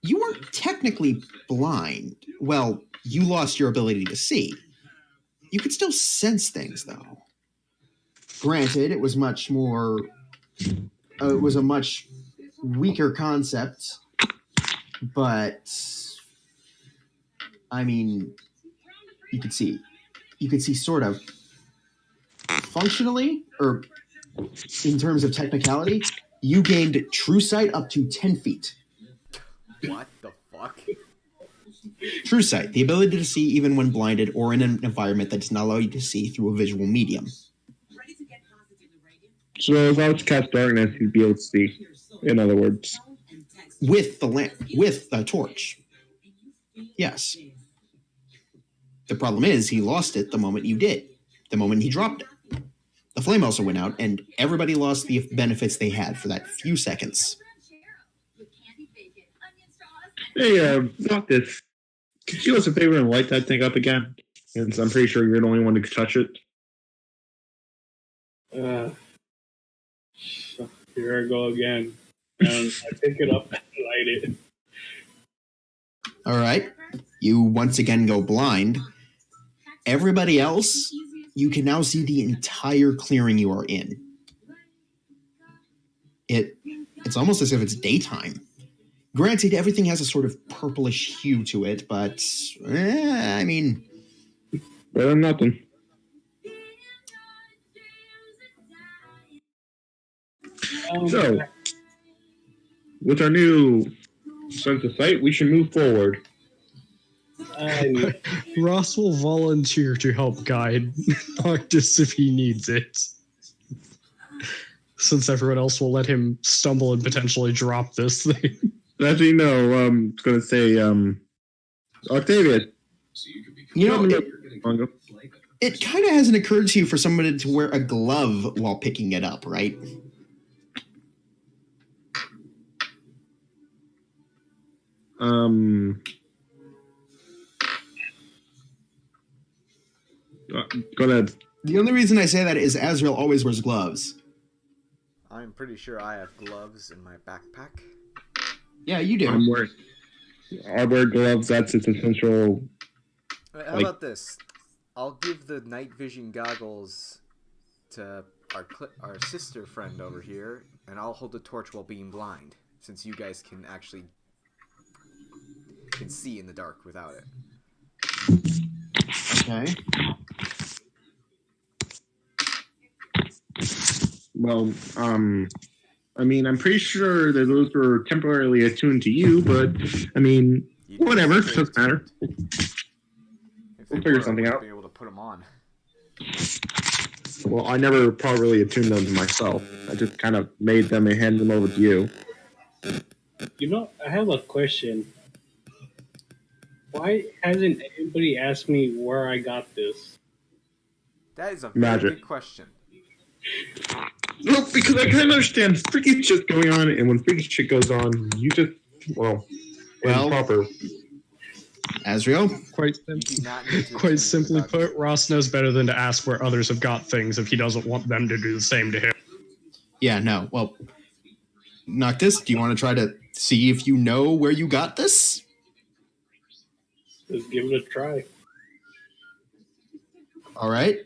You weren't technically blind. Well, you lost your ability to see. You could still sense things, though. Granted, it was much more... it was a much weaker concept, but... I mean, you could see. You could see sort of functionally, or in terms of technicality, you gained true sight up to 10 feet. What the fuck? True sight, the ability to see even when blinded or in an environment that does not allow you to see through a visual medium. So if I was to cast darkness, you'd be able to see, in other words. With the lamp, with a torch. Yes. The problem is, he lost it the moment you did. The moment he dropped it. The flame also went out, and everybody lost the benefits they had for that few seconds. Hey, Noctis, could you do us a favor and light that thing up again? Since I'm pretty sure you're the only one who can touch it. Here I go again. And I pick it up and light it. All right. You once again go blind. Everybody else, you can now see the entire clearing you are in. It's almost as if it's daytime. Granted, everything has a sort of purplish hue to it, but, I mean... Better than nothing. So, with our new sense of sight, we should move forward. Ross will volunteer to help guide Noctis if he needs it. Since everyone else will let him stumble and potentially drop this thing. As you know, I was going to say, Octavius. You know, it kind of hasn't occurred to you for somebody to wear a glove while picking it up, right? Go ahead. The only reason I say that is Azrael always wears gloves. I'm pretty sure I have gloves in my backpack. Yeah, you do. I wear gloves. That's its essential. How about this? I'll give the night vision goggles to our sister friend over here, and I'll hold the torch while being blind, since you guys can actually see in the dark without it. Okay. Well, I mean, I'm pretty sure that those were temporarily attuned to you, but I mean, whatever, it doesn't matter. We'll figure something out. Be able to put them on. Well, I never properly attuned them to myself. I just kind of made them and handed them over to you. You know, I have a question. Why hasn't anybody asked me where I got this? That is a very good question. Well, because I can understand freaky shit going on, and when freaky shit goes on, you just, well, proper. Azrael? Quite simply put, Ross knows better than to ask where others have got things if he doesn't want them to do the same to him. Yeah, no. Well, Noctis, do you want to try to see if you know where you got this? Let's give it a try. All right.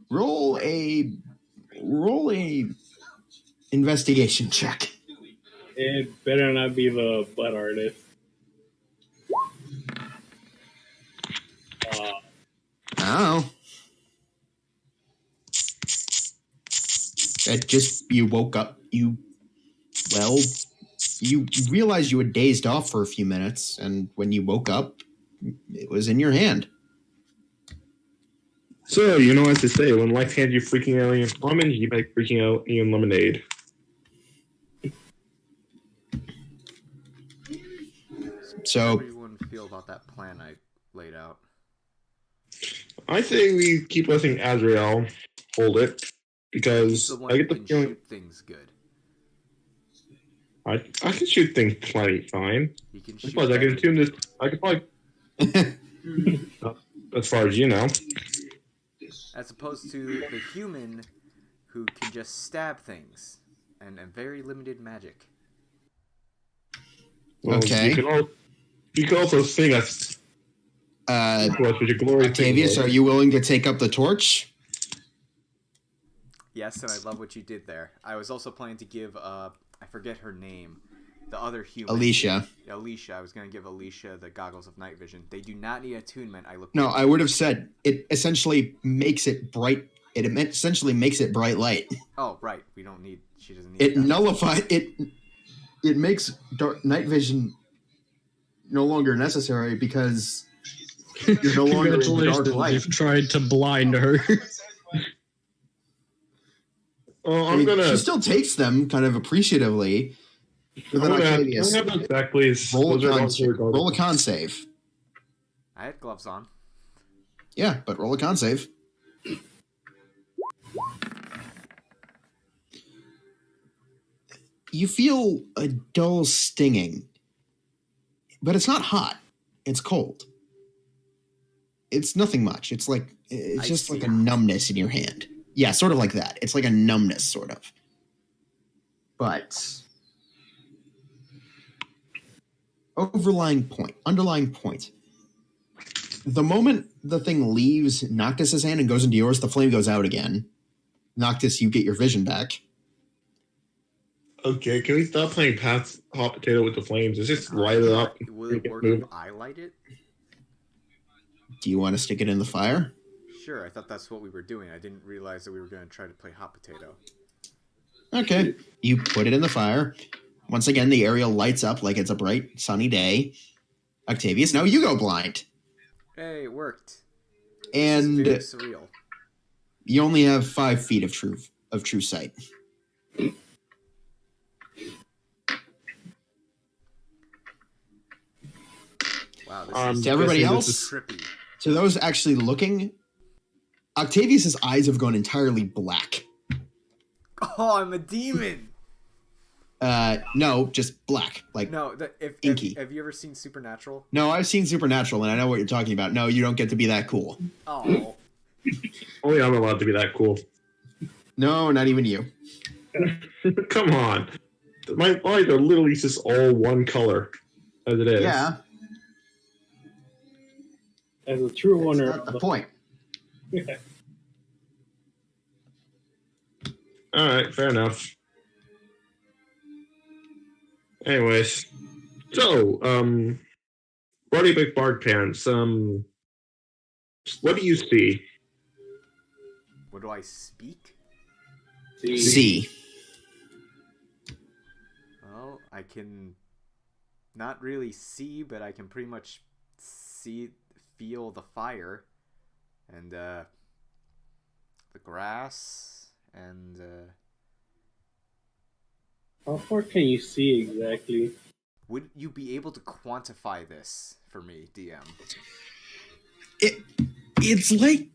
Roll a investigation check. It better not be the butt artist. Oh. It just, you woke up, you realized you had dazed off for a few minutes, and when you woke up, it was in your hand. So, you know what to say. When life hands you freaking alien lemon, you make freaking alien lemonade. So, how do everyone feel about that plan I laid out? I say we keep letting Azrael hold it, because He's the one I who get the can feeling shoot things good. I can shoot things plenty fine. He can I shoot. suppose I can tune this. I could probably, as far as you know. As opposed to the human who can just stab things and very limited magic. Well, okay. You can also sing us. Octavius, are you willing to take up the torch? Yes, and I love what you did there. I was also planning to give, I forget her name, the other human. Alicia. Alicia. I was going to give Alicia the goggles of night vision. They do not need attunement. No, I would have said it essentially makes it bright. It essentially makes it bright light. Oh, right. We don't need, she doesn't need it. Nullifies it. It makes night vision no longer necessary because you're no longer in dark light. You've tried to blind her. She still takes them kind of appreciatively. Roll a con save. I had gloves on. Yeah, but roll a con save. You feel a dull stinging, but it's not hot. It's cold. It's nothing much. It's just like a numbness in your hand. Yeah, sort of like that. It's like a numbness, sort of. But underlying point. The moment the thing leaves Noctis's hand and goes into yours, the flame goes out again. Noctis, you get your vision back. Okay, can we stop playing hot potato with the flames? Let's just light it up. Will it work if I light it? Do you want to stick it in the fire? Sure, I thought that's what we were doing. I didn't realize that we were going to try to play hot potato. Okay. You put it in the fire. Once again, the area lights up like it's a bright, sunny day. Octavius, now you go blind. Hey, it worked. And it's very surreal. You only have 5 feet of true sight. Wow, this is to everybody else, trippy. To those actually looking, Octavius's eyes have gone entirely black. Oh, I'm a demon. No, just black, like inky. Have you ever seen Supernatural? No, I've seen Supernatural, and I know what you're talking about. No, you don't get to be that cool. Oh. Only I'm allowed to be that cool. No, not even you. Come on. My eyes are literally just all one color, as it is. Yeah. As a true one, that's not the point. All right, fair enough. Anyways, so Brody McBard Pants, what do you see? What do I speak? See. Well, I can not really see, but I can pretty much feel the fire and the grass and How far can you see exactly? Would you be able to quantify this for me, DM? It's like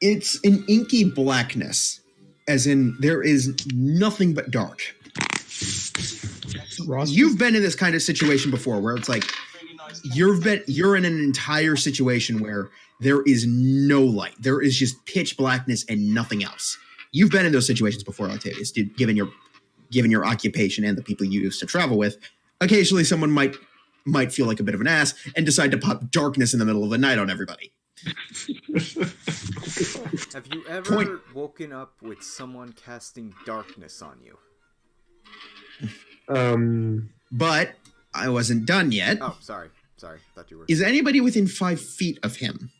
it's an inky blackness, as in there is nothing but dark. You've been in this kind of situation before where it's like you're in an entire situation where there is no light. There is just pitch blackness and nothing else. You've been in those situations before, Octavius, given your occupation and the people you used to travel with. Occasionally someone might feel like a bit of an ass and decide to pop darkness in the middle of the night on everybody. Have you ever woken up with someone casting darkness on you? But I wasn't done yet. Oh, sorry. Sorry, I thought you were. Is anybody within 5 feet of him?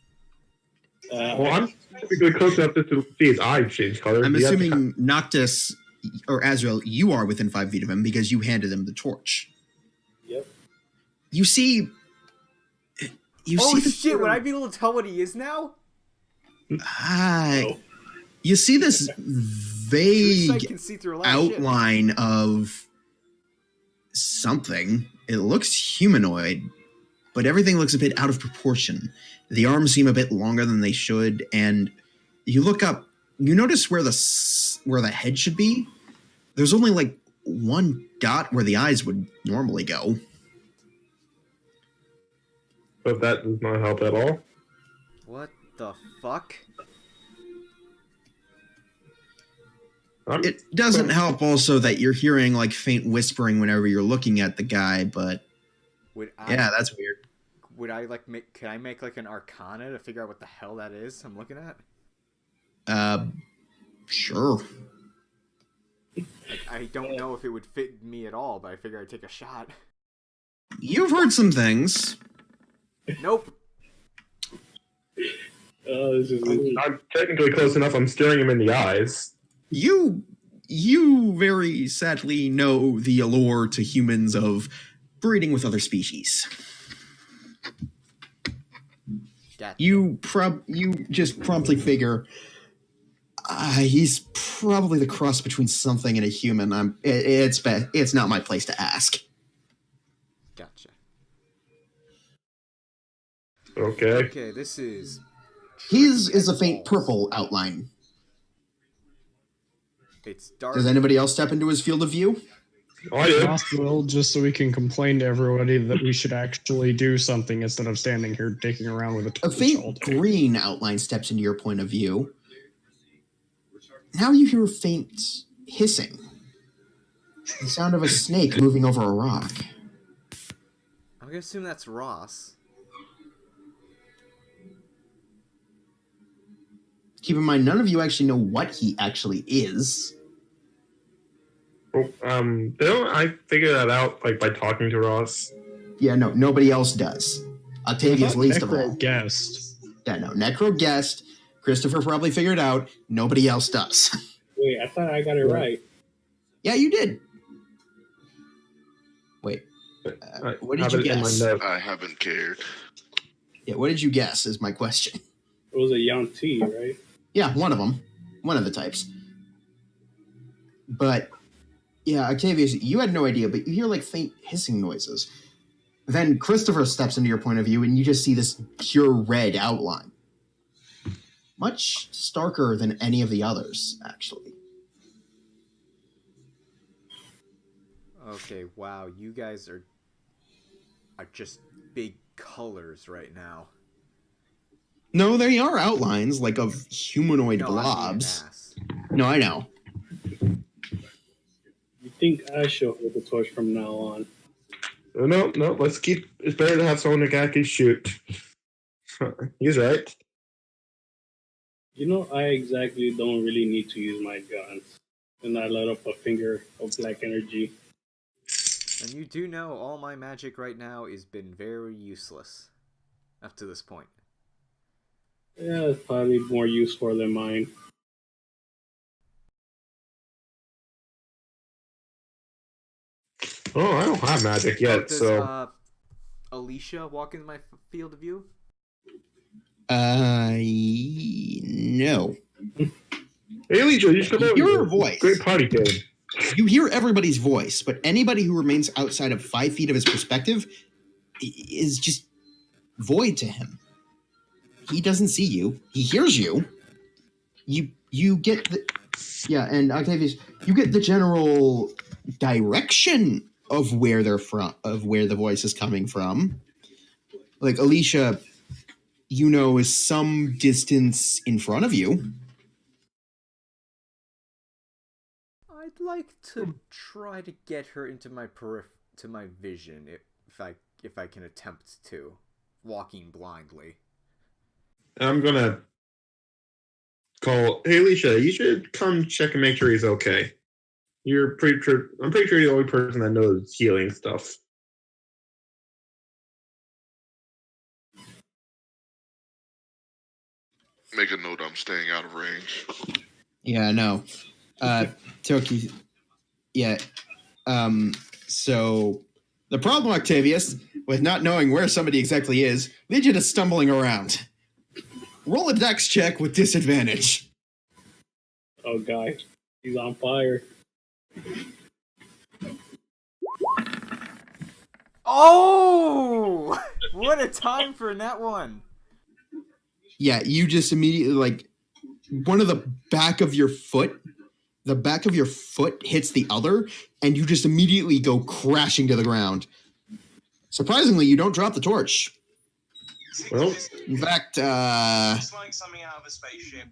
Well, I'm typically close enough to see his eyes change color. I'm assuming Noctis or Azrael, you are within 5 feet of him because you handed him the torch. Yep. You see... Oh shit, would I be able to tell what he is now? You see this I can see through a lot of shit. outline of something. It looks humanoid, but everything looks a bit out of proportion. The arms seem a bit longer than they should, and you look up, you notice where the head should be. There's only like one dot where the eyes would normally go. But that does not help at all. What the fuck? It doesn't help also that you're hearing like faint whispering whenever you're looking at the guy, but yeah, that's weird. Would I can I make like an arcana to figure out what the hell that is I'm looking at? Sure. I don't know if it would fit me at all, but I figure I'd take a shot. You've heard some things. Nope. I'm technically close enough. I'm staring him in the eyes. You very sadly know the allure to humans of breeding with other species. Gotcha. You just promptly figure he's probably the cross between something and a human. It's not my place to ask. Gotcha. Okay, this is... His is a faint purple outline. It's dark. Does anybody else step into his field of view? I do. Hospital, just so we can complain to everybody that we should actually do something instead of standing here dicking around with a torch A faint green outline steps into your point of view. Now you hear a faint hissing. The sound of a snake moving over a rock. I'm gonna assume that's Ross. Keep in mind, none of you actually know what he actually is. Don't I figure that out like by talking to Ross? Yeah, no, nobody else does. Octavius least of all. Guessed. Yeah, no, Necro guessed. Christopher probably figured out. Nobody else does. Wait, I thought I got it right. Yeah, you did. Wait. What did you guess? I haven't cared. Yeah, what did you guess is my question. It was a Yanti, right? Yeah, one of them. One of the types. But, yeah, Octavius, you had no idea, but you hear, like, faint hissing noises. Then Christopher steps into your point of view, and you just see this pure red outline. Much starker than any of the others, actually. Okay, wow, you guys are just big colors right now. No, there are outlines, like, of humanoid blobs. No, I know. You think I should hold the torch from now on? No, let's keep... It's better to have someone that can shoot. He's right. You know, I exactly don't really need to use my guns. And I let up a finger of black energy. And you do know all my magic right now has been very useless. Up to this point. Yeah, it's probably more useful than mine. Oh, I don't have magic yet, Does Alicia walk in my field of view? No. Hey, Alicia, you should hear her voice. Great party kid. You hear everybody's voice, but anybody who remains outside of 5 feet of his perspective is just void to him. He doesn't see you. He hears you. You get the... Yeah, and Octavius, you get the general direction of where they're from, of where the voice is coming from. Like, Alicia, you know, is some distance in front of you. I'd like to try to get her into my to my vision if I can attempt to, walking blindly. I'm gonna call. Hey, Alicia, you should come check and make sure he's okay. I'm pretty sure you're the only person that knows healing stuff. make a note. I'm staying out of range. Yeah, no. Toki. Yeah. So the problem, Octavius, with not knowing where somebody exactly is, leads you to stumbling around. Roll a dex check with disadvantage. Oh, God. He's on fire. Oh! What a time for net one. Yeah, you just immediately, like, one of the back of your foot hits the other, and you just immediately go crashing to the ground. Surprisingly, you don't drop the torch. Well, In fact, It's like something out of a spaceship.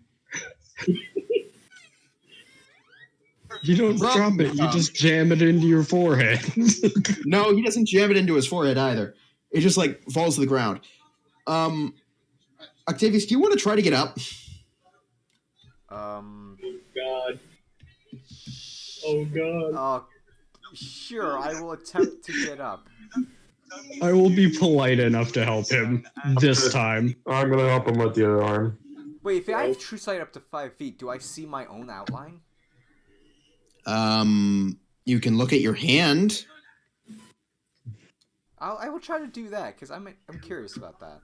You don't drop it, you just jam it into your forehead. no, he doesn't jam it into his forehead either. It just, like, falls to the ground. Octavius, do you want to try to get up? Oh, God. Oh, God. Sure, I will attempt to get up. I will be polite enough to help him this time. I'm gonna help him with the other arm. Wait, if I have true sight up to 5 feet, do I see my own outline? You can look at your hand. I will try to do that, because I'm curious about that.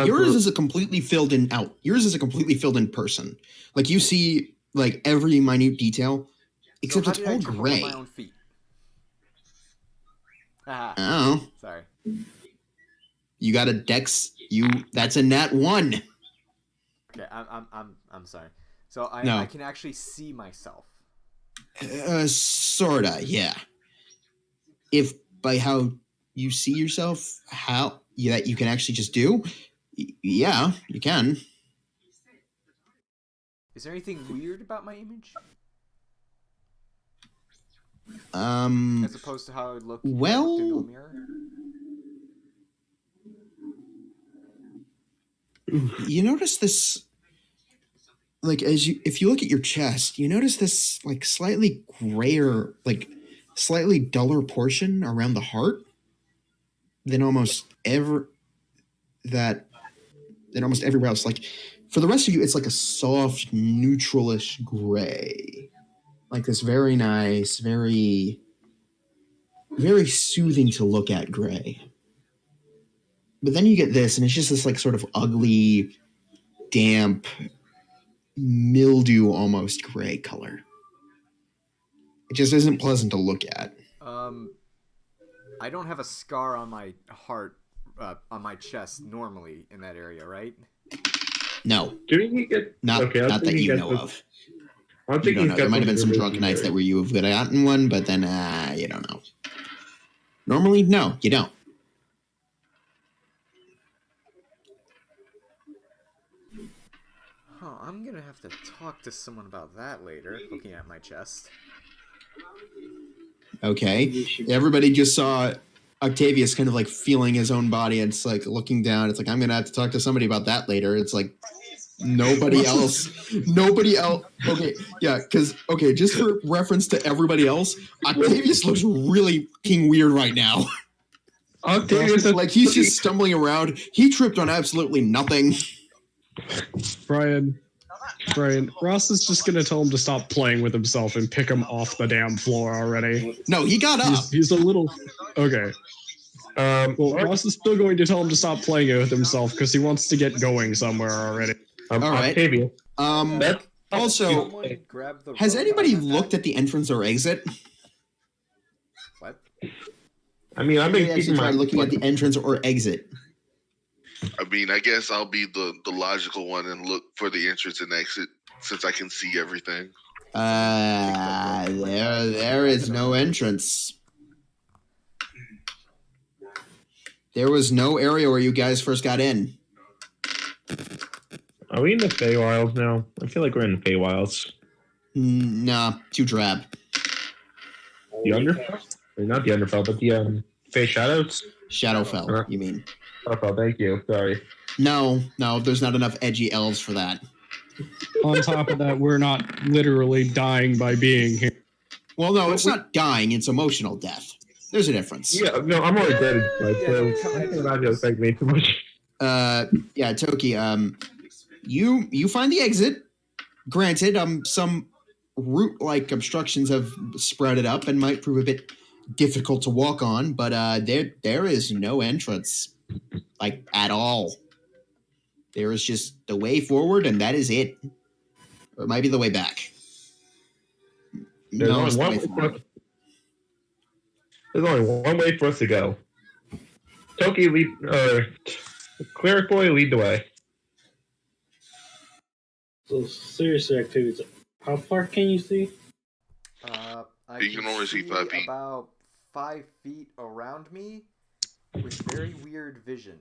Yours is a completely filled in out. Yours is a completely filled in person. Like, you see, like, every minute detail, except so it's all gray. My own feet? Oh. Sorry. You got a dex. That's a nat 1. Okay, I'm sorry. So No. I can actually see myself. Sorta, yeah. If by how you see yourself, that you can actually just do, yeah, you can. Is there anything weird about my image? As opposed to how I would look into a mirror? You notice this, like, if you look at your chest, you notice this, like, slightly grayer, like, slightly duller portion around the heart than almost everywhere else. Like, for the rest of you, it's like a soft, neutralish gray. Like this very nice, very, very soothing to look at gray. But then you get this, and it's just this, like, sort of ugly, damp, mildew almost gray color. It just isn't pleasant to look at. I don't have a scar on my heart, on my chest normally in that area, right? No. Did he get not that you know of. You don't know. There might have been some drunken nights that where you have gotten one, but then you don't know. Normally, no, you don't. Huh, I'm gonna have to talk to someone about that later, looking at my chest. Okay. Everybody just saw Octavius kind of, like, feeling his own body, and it's like looking down. It's like, I'm gonna have to talk to somebody about that later. It's like nobody else. Okay, yeah, because just for reference to everybody else, Octavius looks really fucking weird right now. Octavius, like, he's just stumbling around. He tripped on absolutely nothing. Brian, Ross is just gonna tell him to stop playing with himself and pick him off the damn floor already. No, he got up. He's a little... Okay. Well, Ross is still going to tell him to stop playing it with himself because he wants to get going somewhere already. All right. Octavius. Also, has anybody looked at the entrance or exit? What? I mean, I've been keeping my... looking at the entrance or exit. I mean, I guess I'll be the logical one and look for the entrance and exit since I can see everything. There is no entrance. There was no area where you guys first got in. Are we in the Feywilds now? I feel like we're in the Feywilds. Nah, too drab. The Underfell? Or not the Underfell, but the Fey Shadows? Shadowfell, you mean? Shadowfell, thank you. Sorry. No, there's not enough edgy elves for that. On top of that, we're not literally dying by being here. Well, no, it's not dying, it's emotional death. There's a difference. Yeah, no, I'm already dead. Like, so I think that affect me too much. Yeah, Toki, You find the exit. Granted, some root-like obstructions have sprouted up and might prove a bit difficult to walk on, but there is no entrance, like, at all. There is just the way forward, and that is it. Or it might be the way back. There's No, only it's the one way way forward. There's only one way for us to go. Toki, Cleric Boy, lead the way. So seriously, activities. How far can you see? I You can only see 5 feet. About 5 feet around me with very weird vision.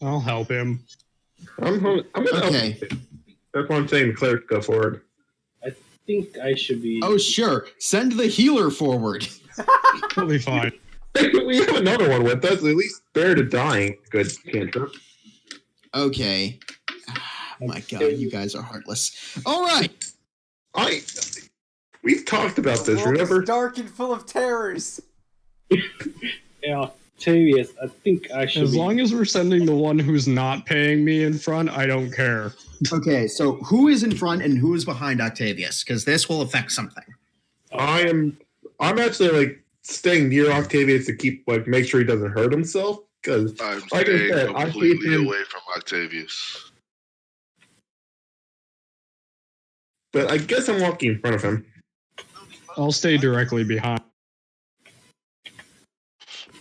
I'll help him. I'm gonna Okay. That's why I'm saying the cleric go forward. I think I should be. Oh, sure. Send the healer forward. He'll be fine. We have another one with us. At least spare to dying. Good cantrip. Okay. Oh my God, you guys are heartless. All right. We've talked about The this. world Remember? is dark and full of terrors. Yeah, Octavius, I think I should As be. long as we're sending the one who's not paying me in front, I don't care. Okay, so who is in front and who is behind Octavius? Because this will affect something. I'm actually like staying near Octavius to keep make sure he doesn't hurt himself. Because I'm like I staying said, I hate completely him. away from Octavius. But I guess I'm walking in front of him. I'll stay directly behind.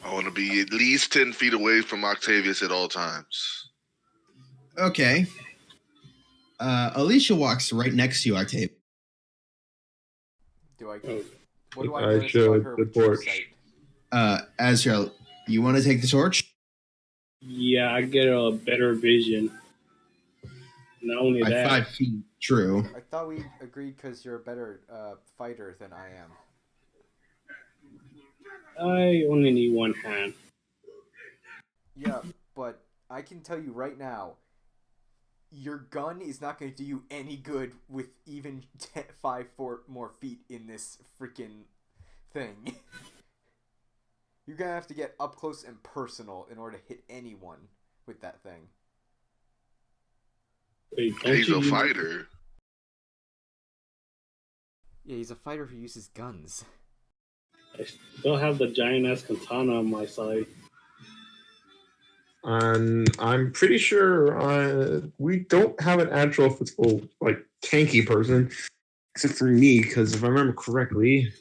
I want to be at least 10 feet away from Octavius at all times. Okay. Alicia walks right next to you, Octavius. Do I? What do I notice show about her the with true torch. sight? Azrael, you want to take the torch? Yeah, I get a better vision. Not only By that, 5 feet, true. I thought we agreed because you're a better fighter than I am. I only need one hand. Yeah, but I can tell you right now, your gun is not going to do you any good with even 4 more feet in this freaking thing. You're going to have to get up close and personal in order to hit anyone with that thing. Wait, don't He's you a use- fighter. Yeah, he's a fighter who uses guns. I still have the giant ass katana on my side. And I'm pretty sure we don't have an actual physical, tanky person, except for me, because if I remember correctly.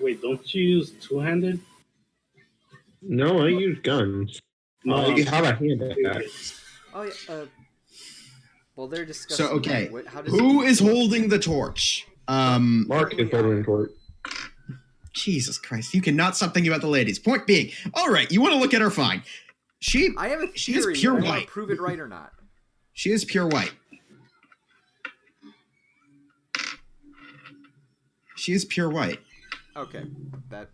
Wait, don't you use two-handed? No, I use guns. No, I have a hand axe. Oh, yeah, well, they're discussing... So, okay. How does Who is holding the torch? Mark is holding the torch. Jesus Christ, you cannot stop thinking about the ladies. Point being, all right, you want to look at her, fine. I have a she is theory, pure and I want white. to prove it right or not. She is pure white. She is pure white. Okay, that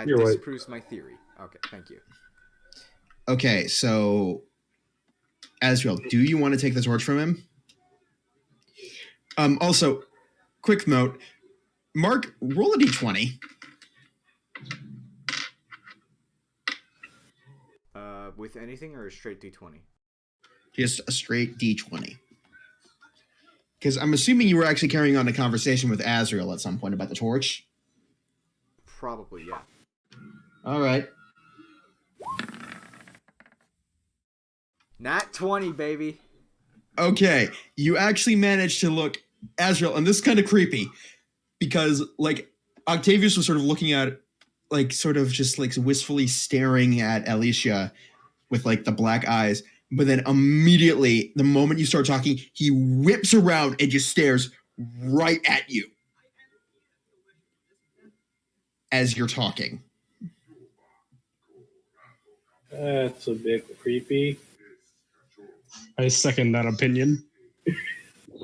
You're right. disproves my theory. Okay, thank you. Okay, so Azrael, do you want to take the torch from him? Also, quick note, Mark, roll a d20. With anything or a straight D20? Just a straight d20. Because I'm assuming you were actually carrying on a conversation with Azrael at some point about the torch. Probably, yeah. All right. Nat 20, baby. Okay, you actually managed to look Azrael, and this is kind of creepy because Octavius was sort of looking at wistfully staring at Alicia with the black eyes, but then immediately the moment you start talking, he whips around and just stares right at you as you're talking. That's a bit creepy. I second that opinion.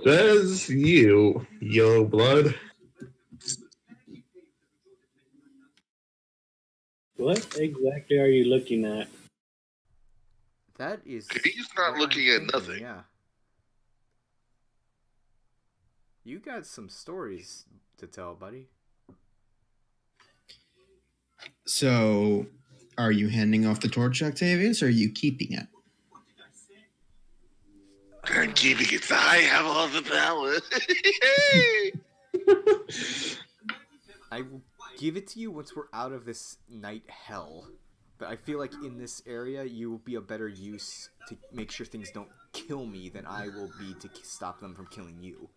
Says you, yellow blood. What exactly are you looking at? That is... He's not what looking I'm at thinking, nothing. Yeah. You got some stories to tell, buddy. So, are you handing off the torch, Octavius, or are you keeping it? I'm keeping it. I have all the power. I will give it to you once we're out of this night hell. But I feel like in this area, you will be a better use to make sure things don't kill me than I will be to stop them from killing you.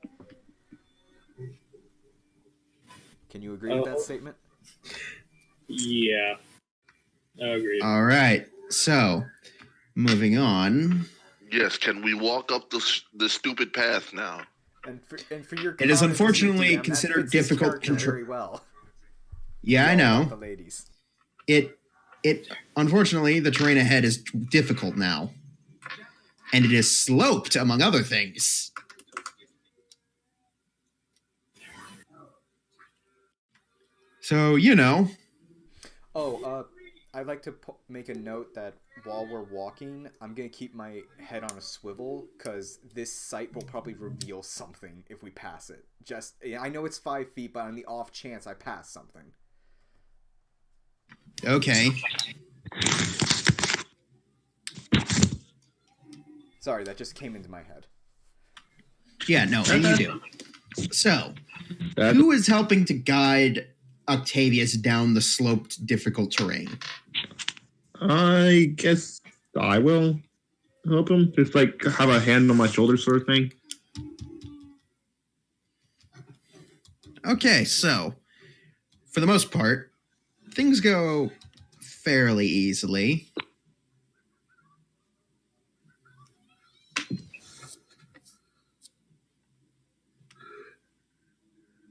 Can you agree with that statement? Yeah, I agree. All right. So, moving on. Yes, can we walk up the stupid path now? And for your It is comment, unfortunately DM, considered that fits his difficult character very well. Yeah, I All about know. the ladies. It unfortunately the terrain ahead is difficult now. And it is sloped, among other things. So, you know. Oh, I'd like to make a note that while we're walking, I'm going to keep my head on a swivel, because this site will probably reveal something if we pass it. I know it's 5 feet, but on the off chance I pass something. Okay. Sorry, that just came into my head. Yeah, no, and you do. So, who is helping to guide Octavius down the sloped, difficult terrain? I guess I will help him. Just like have a hand on my shoulder sort of thing. Okay, so, for the most part, things go fairly easily.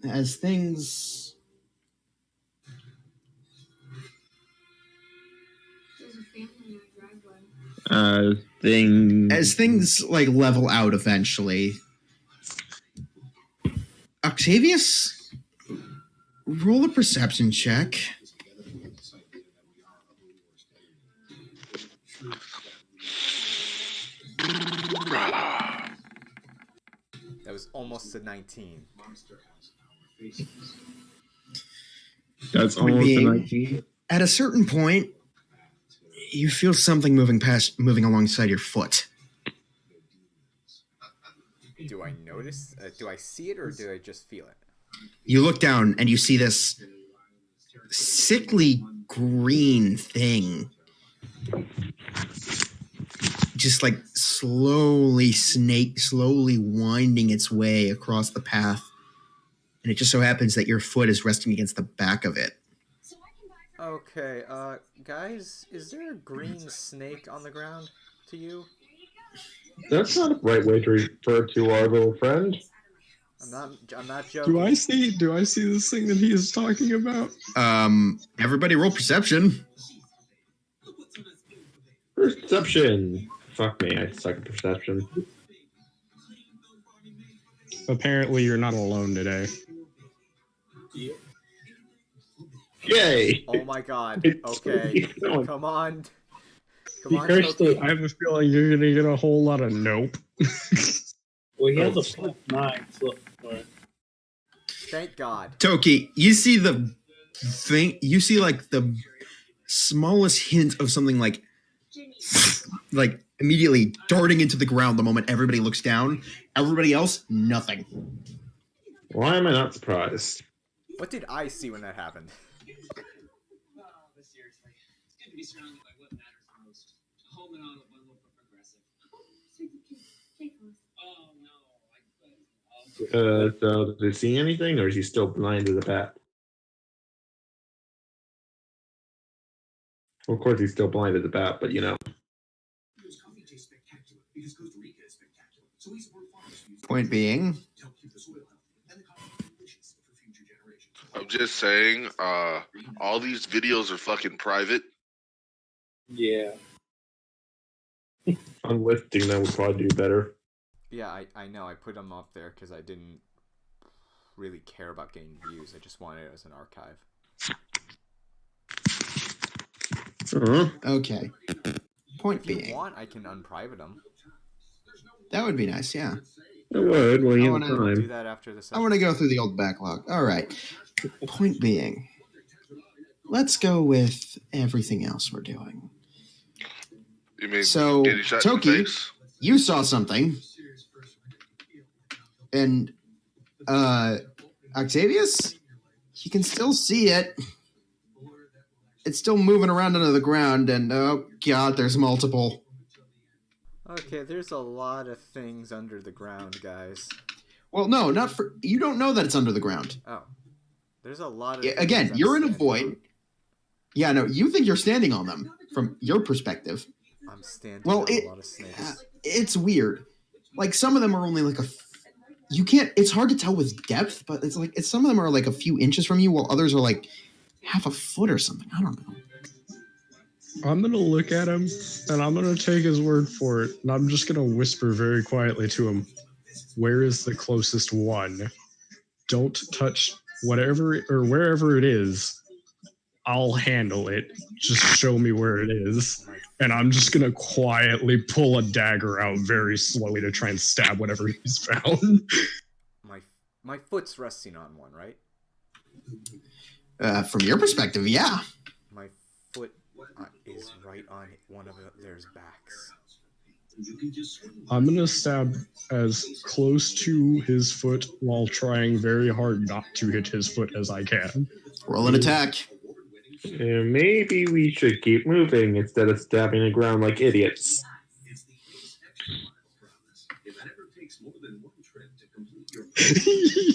As things like level out eventually. Octavius, roll a perception check. That was almost a 19. That's almost a 19. At a certain point, you feel something moving alongside your foot. Do I notice? Do I see it, or do I just feel it? You look down and you see this sickly green thing just like slowly winding its way across the path. And it just so happens that your foot is resting against the back of it. Okay, guys, is there a green snake on the ground to you? That's not a right way to refer to our little friend. I'm not joking. Do I see this thing that he is talking about? Everybody roll perception. Perception. Fuck me, I suck at perception. Apparently you're not alone today. Yay! Oh my god. Okay. Come on. Come on, Toki. Toki. I have a feeling you're gonna get a whole lot of nope. Well, he has a +9, so... Thank God. Toki, you see the thing, you see like the smallest hint of something like immediately darting into the ground the moment everybody looks down. Everybody else, nothing. Why am I not surprised? What did I see when that happened? Seriously, it's good to be surrounded by what matters most. Home and on a bundle for progressive. Oh no, So does he see anything, or is he still blind to the path? Well, of course, he's still blind to the bat, but you know. Point being, I'm just saying, all these videos are fucking private. Yeah. Unlisting them would probably do better. Yeah, I know. I put them up there because I didn't really care about getting views. I just wanted it as an archive. Okay. Point If you being, want, I can unprivate them. that would be nice, yeah. It would, when you have Do time. that after this. I want to go through the old backlog. All right. Point being, let's go with everything else we're doing. You mean So, getting shot in the Toki, face? you saw something. And Octavius, you can still see it. It's still moving around under the ground, and oh god, there's multiple. Okay, there's a lot of things under the ground, guys. Well, no, not for you. Don't know that it's under the ground. Oh, there's a lot of. Again, you're in a void. On. Yeah, no, you think you're standing on them from your perspective. I'm standing on a lot of snakes. It's weird. Like some of them are only like you can't. It's hard to tell with depth, but it's like some of them are like a few inches from you, while others are like half a foot or something. I don't know. I'm going to look at him, and I'm going to take his word for it, and I'm just going to whisper very quietly to him, where is the closest one? Don't touch whatever or wherever it is. I'll handle it. Just show me where it is. And I'm just going to quietly pull a dagger out very slowly to try and stab whatever he's found. My foot's resting on one, right? From your perspective, yeah. My foot is right on one of theirs backs. I'm going to stab as close to his foot while trying very hard not to hit his foot as I can. Roll an attack. Maybe we should keep moving instead of stabbing the ground like idiots.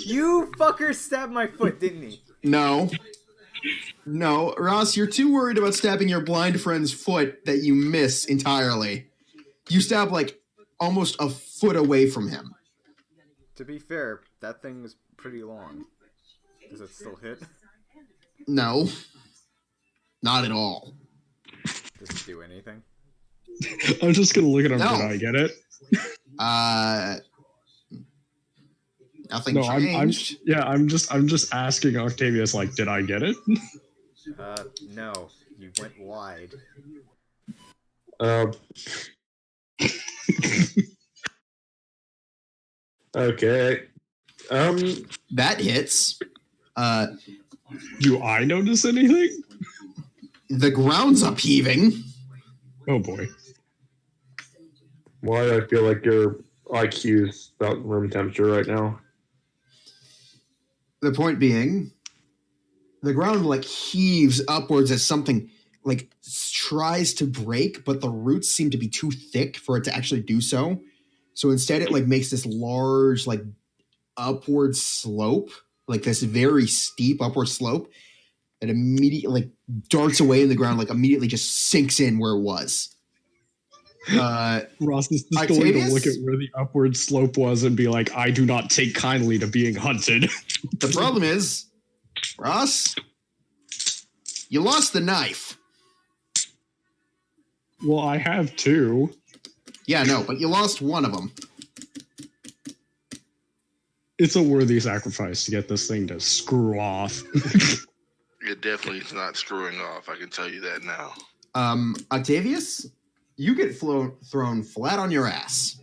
You fucker stabbed my foot, didn't he? No, Ross, you're too worried about stabbing your blind friend's foot that you miss entirely. You stab like almost a foot away from him. To be fair, that thing was pretty long. Does it still hit? No. Not at all. Does it do anything? I'm just gonna look at him. No. Did I get it? Nothing changed. I'm just asking Octavius, like, did I get it? No. You went wide. Okay. That hits. Do I notice anything? The ground's upheaving. Oh boy. Why do I feel like your IQ's about room temperature right now? The point being, the ground like heaves upwards as something like tries to break, but the roots seem to be too thick for it to actually do so. So instead it like makes this large like upward slope, like this very steep upward slope that immediately like darts away in the ground, like immediately just sinks in where it was. Ross is just going to look at where the upward slope was and be like, I do not take kindly to being hunted. The problem is, Ross, you lost the knife. Well, I have two. Yeah, no, but you lost one of them. It's a worthy sacrifice to get this thing to screw off. It definitely is not screwing off. I can tell you that now. Octavius, you get thrown flat on your ass.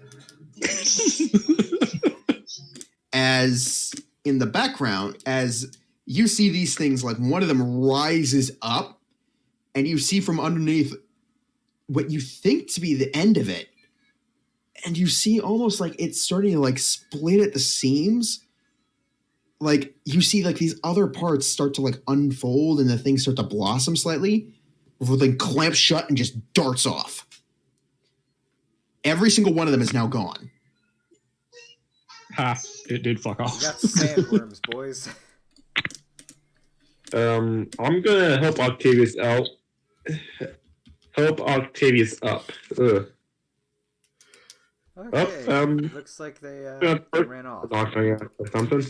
As in the background, as you see these things, like one of them rises up, and you see from underneath what you think to be the end of it, and you see almost like it's starting to like split at the seams. Like you see like these other parts start to like unfold and the things start to blossom slightly before they clamp shut and just darts off. Every single one of them is now gone. Ha, it did fuck off. We got sandworms, boys. I'm gonna help Octavius out. Help Octavius up. Ugh. Okay. Looks like they ran off. Something.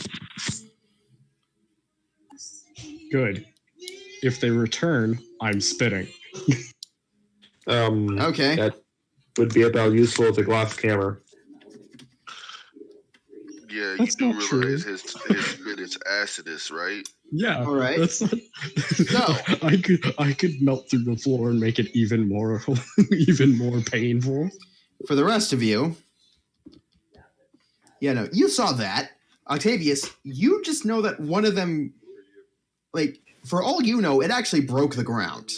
Good. If they return, I'm spitting. Okay. That would be about useful as a glass camera. Yeah, That's you do not realize true. his spit is acidus, right? Yeah. All right. That's not... So I could melt through the floor and make it even more painful. for the rest of you, yeah, no, you saw that. Octavius, you just know that one of them, like, for all you know, it actually broke the ground.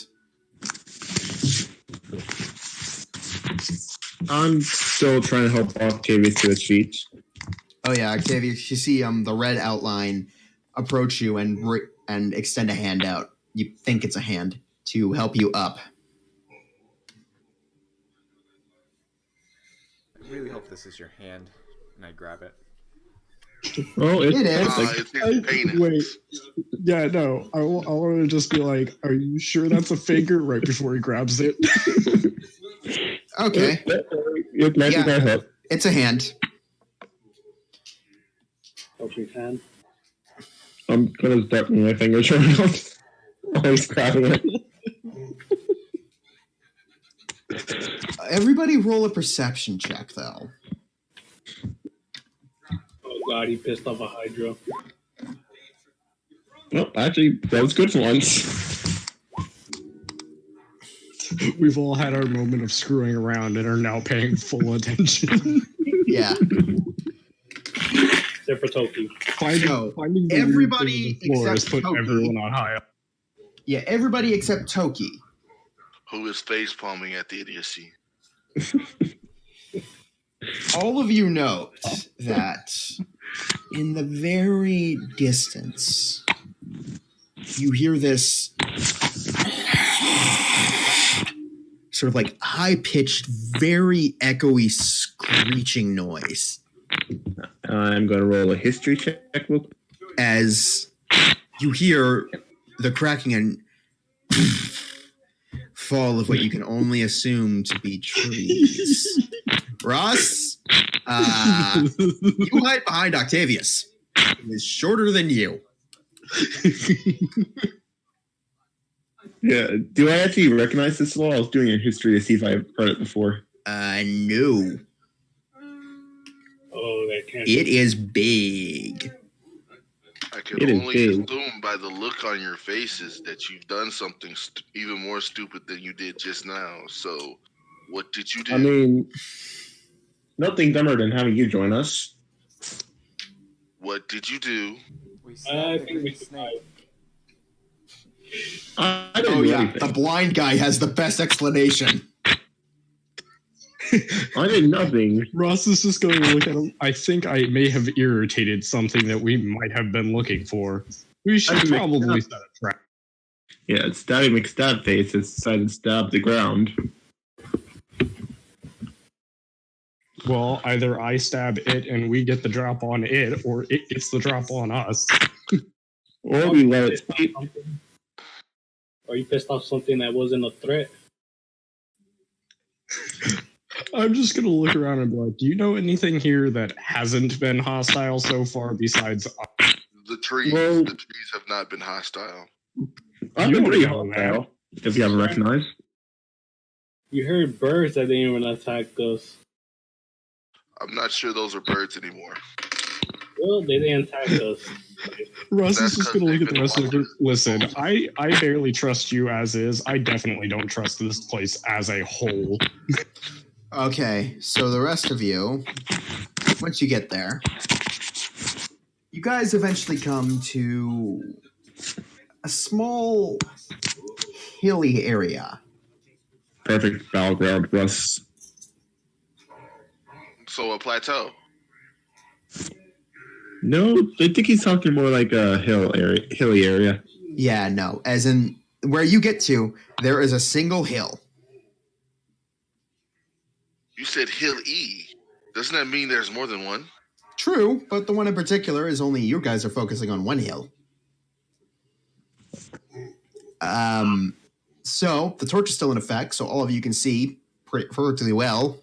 I'm still trying to help Octavius to his feet. Oh yeah, Octavius, you see the red outline approach you and extend a hand out. You think it's a hand to help you up. I really hope this is your hand, and I grab it. Oh, It is. It's his penis. Wait. Yeah, no. I want to just be like, are you sure that's a finger? Right before he grabs it. Okay. Yeah. It's a hand. Open hand. I'm gonna start with my fingers around. Always grabbing it. Everybody roll a perception check, though. Oh god, he pissed off a Hydra. Well, actually, that was good for once. We've all had our moment of screwing around and are now paying full attention. Yeah. Except for Toki. Finding the everybody weird thing on the floor has except put Toki. everyone on high up. Yeah, everybody except Toki. Who is face palming at the idiocy? All of you note that in the very distance, you hear this sort of like high-pitched, very echoey, screeching noise. I'm gonna roll a history check. As you hear the cracking and fall of what you can only assume to be trees. Ross, you hide behind Octavius. He is shorter than you. Yeah. Do I actually recognize this law? I was doing a history to see if I've heard it before. No. Oh, that can't It is big. I can It is only big. assume by the look on your faces that you've done something even more stupid than you did just now. So, what did you do? I mean, nothing dumber than having you join us. What did you do? We I stabbed the think we green should snake. I didn't Oh do yeah, anything. the blind guy has the best explanation. I did nothing. Ross is just going to look at him. I think I may have irritated something that we might have been looking for. We should I probably mixed set a trap. Yeah, it's Stabby McStab face has decided to stab the ground. Well, either I stab it and we get the drop on it, or it gets the drop on us. Or we let it sleep. Or you pissed off something that wasn't a threat. I'm just going to look around and be like, do you know anything here that hasn't been hostile so far besides us? The trees. Well- The trees have not been hostile. I've You been pretty don't know hostile, if you haven't recognized. You heard birds that didn't even attack us. I'm not sure those are birds anymore. Well, they didn't attack us. Russ That's is just 'cause going to look they've at the been rest of the group. watching. Listen, I barely trust you as is. I definitely don't trust this place as a whole. Okay, so the rest of you, once you get there, you guys eventually come to a small hilly area. Perfect battleground, Russ. So a plateau. No, I think he's talking more like a hilly area. Yeah, no, as in where you get to, there is a single hill. You said Hill E. Doesn't that mean there's more than one? True, but the one in particular is only you guys are focusing on one hill. So the torch is still in effect, so all of you can see perfectly well.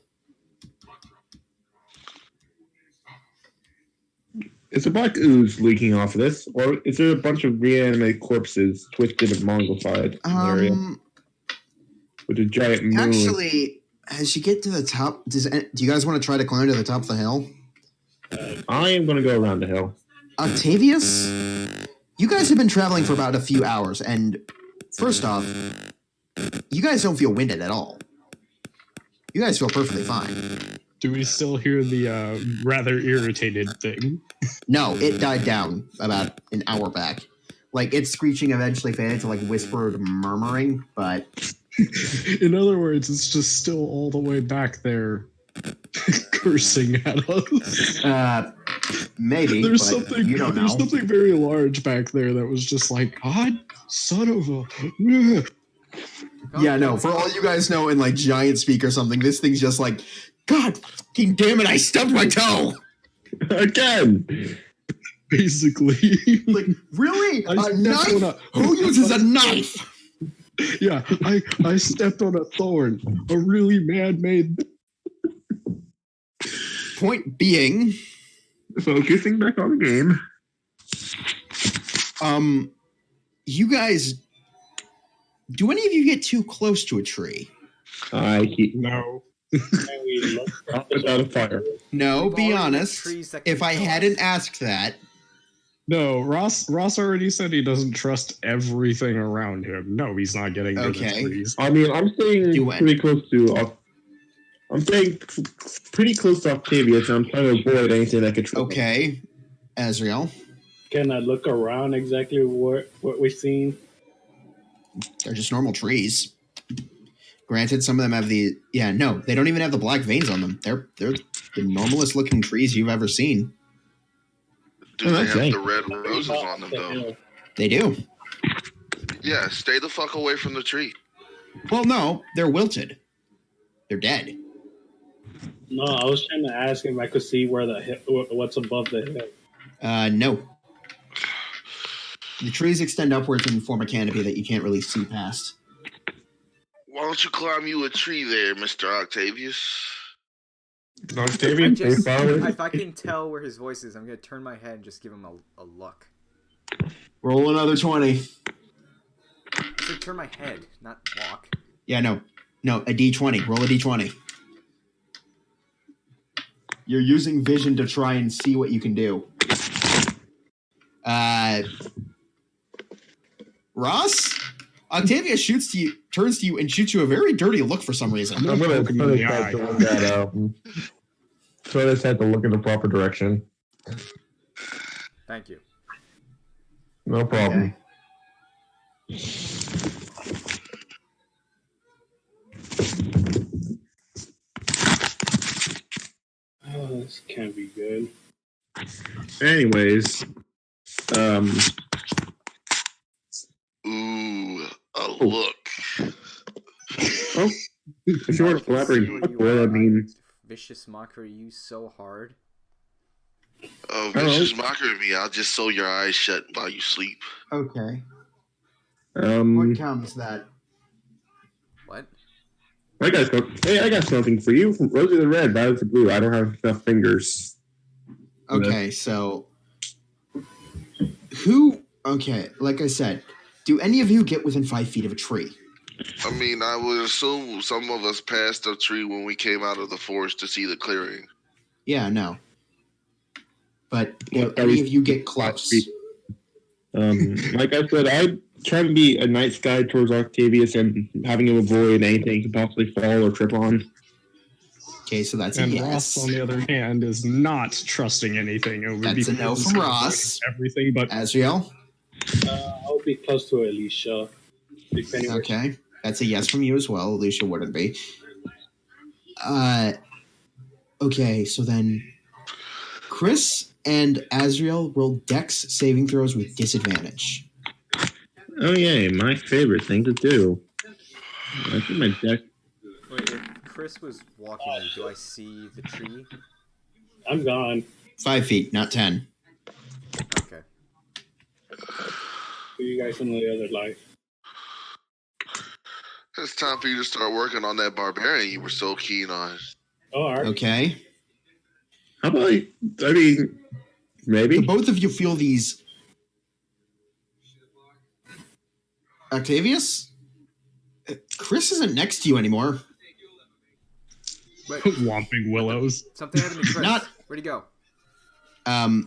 Is the black ooze leaking off of this, or is there a bunch of reanimated corpses twisted and mongolified in the area with a giant moon? Actually, as you get to the top, do you guys want to try to climb to the top of the hill? I am going to go around the hill. Octavius, you guys have been traveling for about a few hours, and first off, you guys don't feel winded at all. You guys feel perfectly fine. Do we still hear the rather irritated thing? No, it died down about an hour back. Like, its screeching eventually faded to, like, whispered murmuring, but... In other words, it's just still all the way back there cursing at us. Maybe, There's but something. you don't know. There's something very large back there that was just like, God, son of a. Yeah, no. For all you guys know, in like giant speak or something, this thing's just like, God fucking damn it! I stubbed my toe Again. Basically, like really, a knife? Who uses a knife? Yeah, I stepped on a thorn. A really man-made. Point being, focusing back on the game. You guys, do any of you get too close to a tree? No. Without a fire. No, be honest. If I hadn't asked that. No, Ross already said he doesn't trust everything around him. No, he's not getting to the trees. I mean, I'm staying pretty close to. I'm staying pretty close to Octavius, and I'm trying to avoid anything that could trip. Okay, Azrael. Can I look around exactly what we've seen? They're just normal trees. Granted, some of them have the no, they don't even have the black veins on them. They're the normalest looking trees you've ever seen. Do they have the red roses on them though? They do. Yeah, stay the fuck away from the tree. Well, no, they're wilted. They're dead. No, I was trying to ask if I could see where what's above the hill. No. The trees extend upwards and form a canopy that you can't really see past. Why don't you climb you a tree there, Mr. Octavius? Octavian, if I can tell where his voice is, I'm going to turn my head and just give him a look. Roll another 20. So turn my head, not walk. Yeah, no, a D20. Roll a D20. You're using vision to try and see what you can do. Ross? Octavia turns to you and shoots you a very dirty look for some reason. I'm going to try to look at try to have to look in the proper direction. Thank you. No problem. Okay. Oh, this can't be good. Anyways, Ooh, a look. Oh, if you want to elaborate, well, I mean, vicious mockery you so hard. Oh, vicious mockery me. I'll just sew your eyes shut while you sleep. Okay. What counts that? What? I got something for you. Roses are red, violets are blue. I don't have enough fingers. Okay, so who? Okay, like I said, do any of you get within 5 feet of a tree? I mean, I would assume some of us passed the tree when we came out of the forest to see the clearing. Yeah, no. But do any of you get close? Like I said, I try to be a nice guy towards Octavius and having him avoid anything he could possibly fall or trip on. Okay, so that's and a yes. Ross, on the other hand, is not trusting anything over. That's a no from Ross. Everything but Azrael. I'll be close to Alicia. Okay, that's a yes from you as well. Alicia wouldn't be. Okay, so then Chris and Azrael roll Dex saving throws with disadvantage. Oh yeah, my favorite thing to do. I think my Dex. Wait, if Chris was walking, do I see the tree? I'm gone. 5 feet, not 10. Okay. See you guys in the other life. It's time for you to start working on that barbarian you were so keen on. Oh, all right. Okay. How about, I mean, maybe? So both of you feel these... Octavius? Chris isn't next to you anymore. Wait. Whomping willows. Something happened to Chris. Where'd he go? In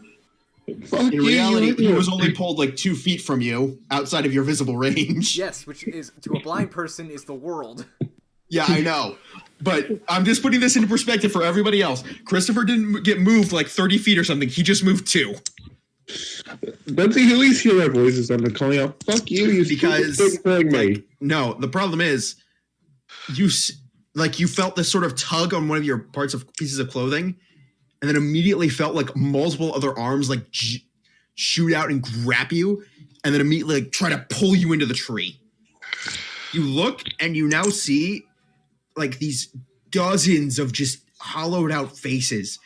reality, he was only pulled like 2 feet from you, outside of your visible range. Yes, which is, to a blind person, is the world. Yeah, I know. But I'm just putting this into perspective for everybody else. Christopher didn't get moved like 30 feet or something. He just moved 2. Don't you at least hear our voices? I'm calling out, fuck you, because me. No, the problem is, you felt this sort of tug on one of your pieces of clothing, and then immediately felt like multiple other arms like shoot out and grab you, and then immediately like, try to pull you into the tree. You look, and you now see like these dozens of just hollowed out faces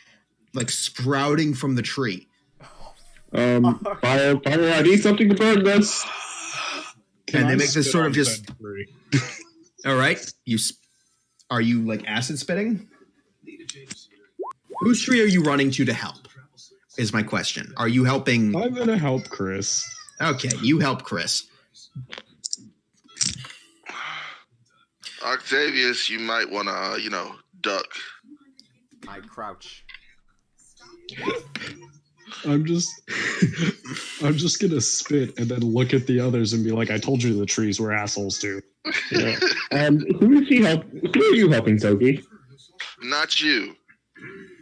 like sprouting from the tree. Fire, I need something to burn this. And they make this sort of just. All right, are you like acid spitting? Whose tree are you running to help? Is my question. Are you helping? I'm gonna help Chris. Okay, you help Chris. Octavius, you might want to, duck. I crouch. I'm just gonna spit and then look at the others and be like, I told you the trees were assholes too. Yeah. Who are you helping, Toki? Not you.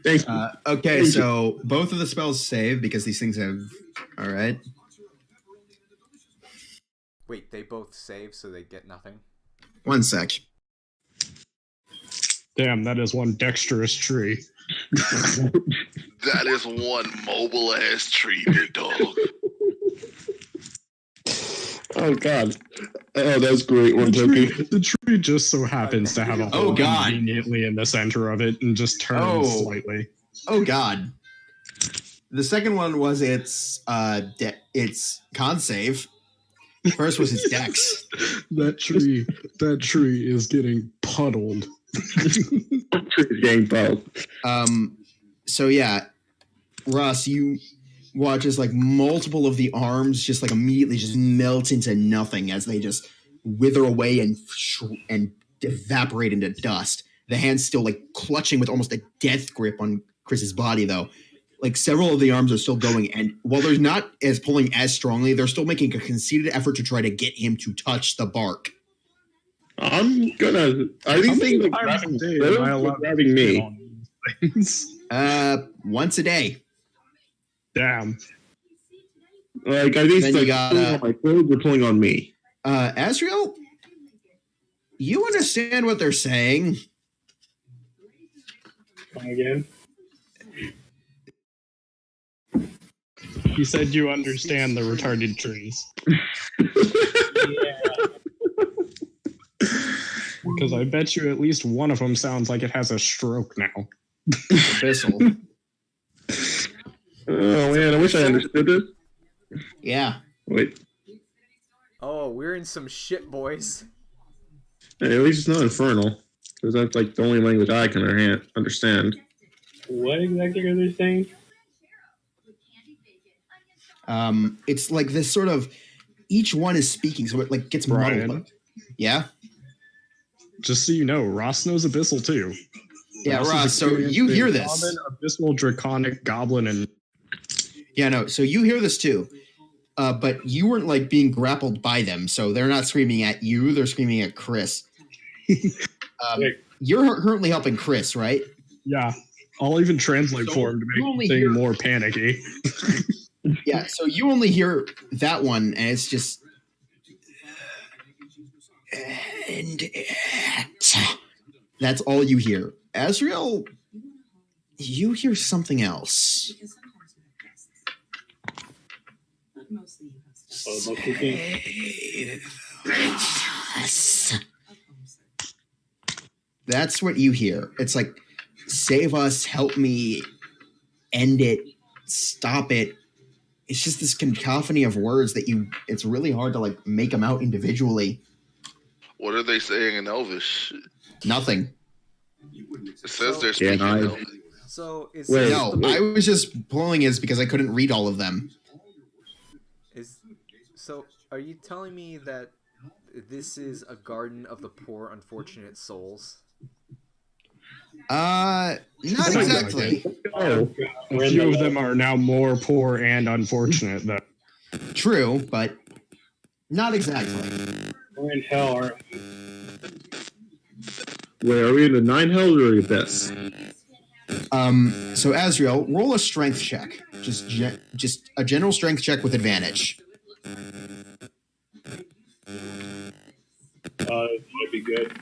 Thanks. Okay, so both of the spells save because these things have. All right. Wait, they both save, so they get nothing? 1 sec. Damn, that is one dexterous tree. That is one mobile ass tree, big dog. Oh God! Oh, that's great one, Toki. The tree just so happens to have a hole conveniently in the center of it and just turns slightly. Oh God! The second one was its con save. First was its dex. That tree is getting puddled. Getting puddled. So yeah, Ross, you watch as like multiple of the arms just like immediately just melt into nothing as they just wither away and evaporate into dust. The hands still like clutching with almost a death grip on Chris's body, though. Like several of the arms are still going, and while they're not as pulling as strongly, they're still making a conceited effort to try to get him to touch the bark. I'm gonna. Are these things like grabbing me? Once a day. Damn. Like, are these like pulling on my clothes or pulling on me? Azrael, you understand what they're saying? Come again? He said you understand the retarded trees. Because I bet you at least one of them sounds like it has a stroke now. Abyssal. Oh man, I wish I understood this. Yeah. Wait. Oh, we're in some shit, boys. Hey, at least it's not infernal. Because that's like the only language I can understand. What exactly are they saying? It's like this sort of each one is speaking, so it like gets muddled. Yeah. Just so you know, Ross knows Abyssal too. Yeah, Ross. So you hear this? Common, Abyssal, Draconic, Goblin, and yeah, no. So you hear this too, but you weren't like being grappled by them, so they're not screaming at you; they're screaming at Chris. You're currently helping Chris, right? Yeah, I'll even translate for him to make the thing more panicky. Yeah, so you only hear that one, and it's just. And that's all you hear. Azrael, you hear something else. That's what you hear. It's like, save us, help me, end it, stop it. It's just this cacophony of words that it's really hard to like make them out individually. What are they saying in Elvish? Nothing. It says they're speaking Elvish. So is I was just pulling it because I couldn't read all of them. So are you telling me that this is a garden of the poor, unfortunate souls? Not exactly. A few of them are now more poor and unfortunate, though. True, but not exactly. We're in hell, aren't we? Wait, are we in the 9 hells or the abyss? So Azrael, roll a strength check. Just a general strength check with advantage. That'd be good.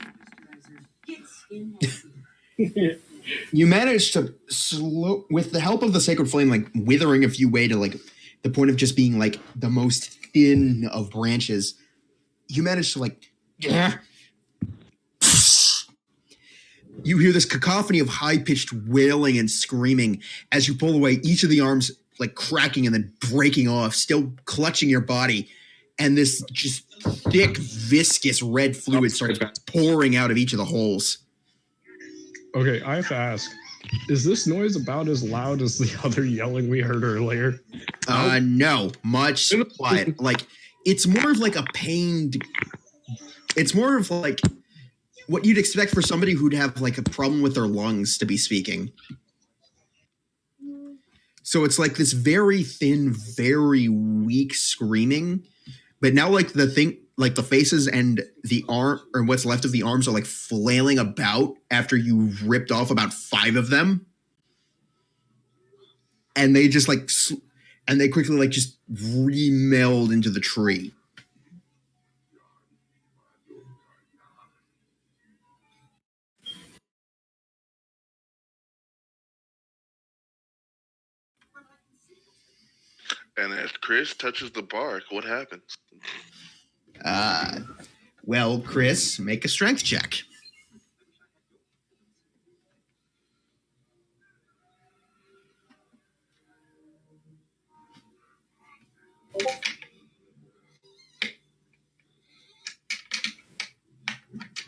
You manage to slow, with the help of the sacred flame, like withering a few way to like the point of just being like the most thin of branches. You manage to like, yeah. You hear this cacophony of high-pitched wailing and screaming as you pull away, each of the arms like cracking and then breaking off, still clutching your body. And this just thick, viscous red fluid starts pouring out of each of the holes. Okay, I have to ask, is this noise about as loud as the other yelling we heard earlier? No, much quiet. Like, it's more of like a pained... It's more of like what you'd expect for somebody who'd have like a problem with their lungs to be speaking. So it's like this very thin, very weak screaming, but now like the thing, like the faces and the arm or what's left of the arms are like flailing about after you ripped off about 5 of them. And they just like, and they quickly like just remeld into the tree. And as Chris touches the bark, what happens? Well, Chris, make a strength check.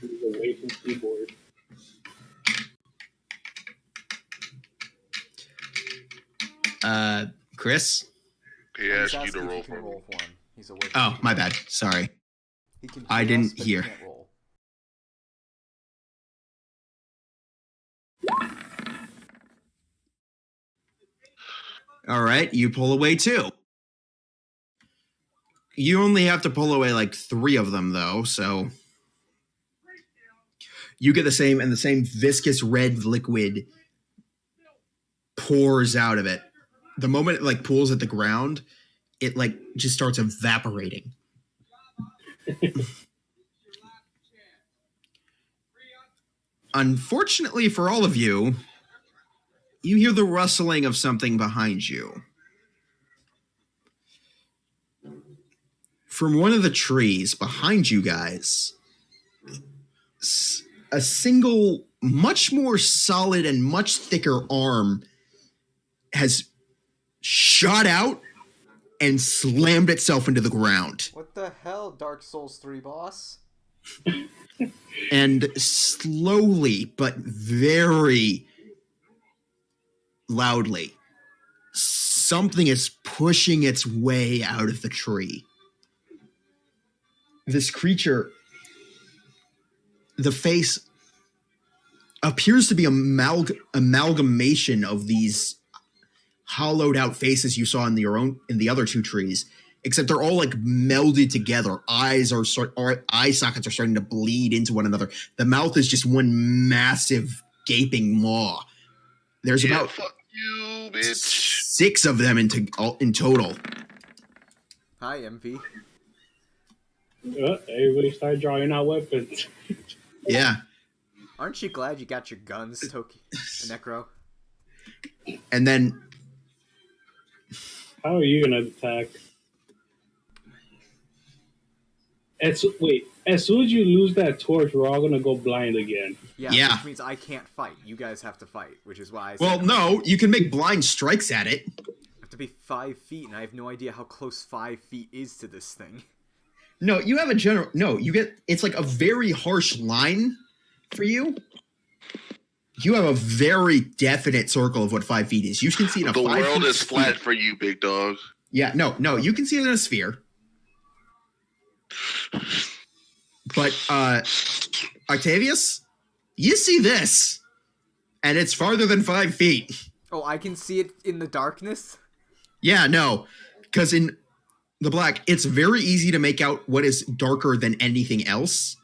Away from keyboard. Chris? He asked you to roll for him. He's away. Oh, my bad. Sorry. He can I hear us, didn't but he hear. can't roll. All right, you pull away 2. You only have to pull away like 3 of them, though, so you get the same, and the same viscous red liquid pours out of it. The moment it like pools at the ground, it like just starts evaporating. Unfortunately for all of you, you hear the rustling of something behind you. From one of the trees behind you guys, a single, much more solid and much thicker arm has shot out and slammed itself into the ground. What the hell, Dark Souls 3 boss? And slowly, but very loudly, something is pushing its way out of the tree. This creature, the face appears to be amalgamation of these hollowed out faces you saw in the other 2 trees, except they're all like melded together. Eye sockets are starting to bleed into one another. The mouth is just one massive gaping maw. There's about fuck you, bitch. 6 of them in total. Hi, MP. Everybody started drawing out weapons. Yeah. Aren't you glad you got your guns, Toki Necro? And then How are you gonna attack? As soon as you lose that torch, we're all gonna go blind again. Yeah. Which means I can't fight. You guys have to fight, which is why I said... Well, no, you can make blind strikes at it. I have to be 5 feet, and I have no idea how close 5 feet is to this thing. No, you have a general... No, you get... It's like a very harsh line for you. You have a very definite circle of what 5 feet is. You can see it in a 5 feet. The world is flat for you, big dog. Yeah, no, you can see it in a sphere. But, Octavius, you see this, and it's farther than 5 feet. Oh, I can see it in the darkness? Yeah, no, because in the black, it's very easy to make out what is darker than anything else.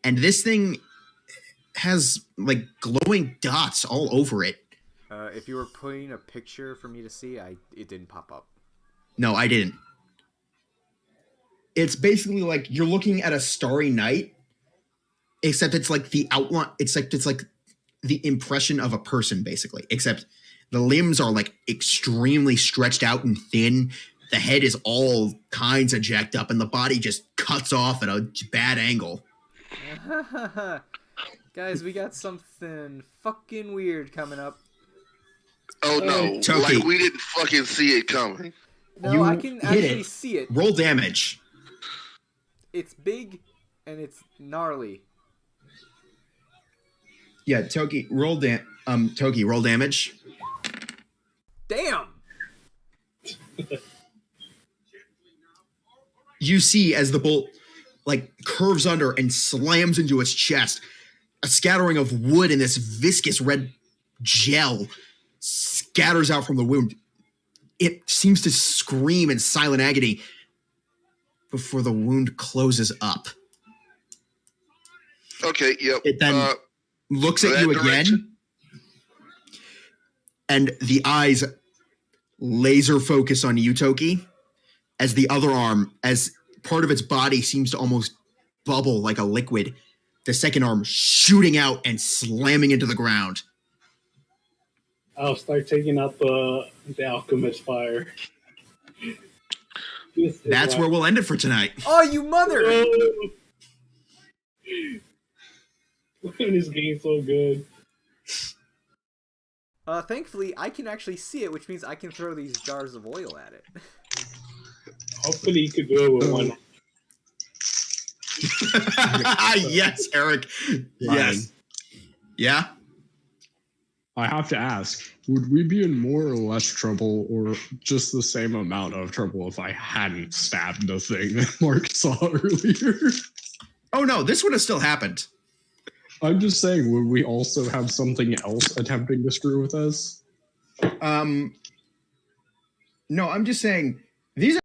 And this thing has, like, glowing dots all over it. If you were putting a picture for me to see, it didn't pop up. No, I didn't. It's basically like you're looking at a starry night, except it's like the outline. It's like the impression of a person, basically, except the limbs are like extremely stretched out and thin. The head is all kinds of jacked up, and the body just cuts off at a bad angle. Guys, we got something fucking weird coming up. Oh no! Toki. Like we didn't fucking see it coming. No, I can actually see it. Roll damage. It's big and it's gnarly. Yeah, Toki, roll damage. Damn! You see as the bolt like curves under and slams into its chest, a scattering of wood and this viscous red gel scatters out from the wound. It seems to scream in silent agony before the wound closes up. Okay, yep. It then looks at you again, and the eyes laser focus on you, Toki, as the other arm, as part of its body seems to almost bubble like a liquid, the second arm shooting out and slamming into the ground. I'll start taking out the alchemist fire. That's where we'll end it for tonight. Oh, you mother! This game's so good. Thankfully, I can actually see it, which means I can throw these jars of oil at it. Hopefully you could do it with one. Yes, Eric. Yes. Yeah? I have to ask, would we be in more or less trouble or just the same amount of trouble if I hadn't stabbed the thing that Mark saw earlier? Oh, no, this would have still happened. I'm just saying, would we also have something else attempting to screw with us? No, I'm just saying, these are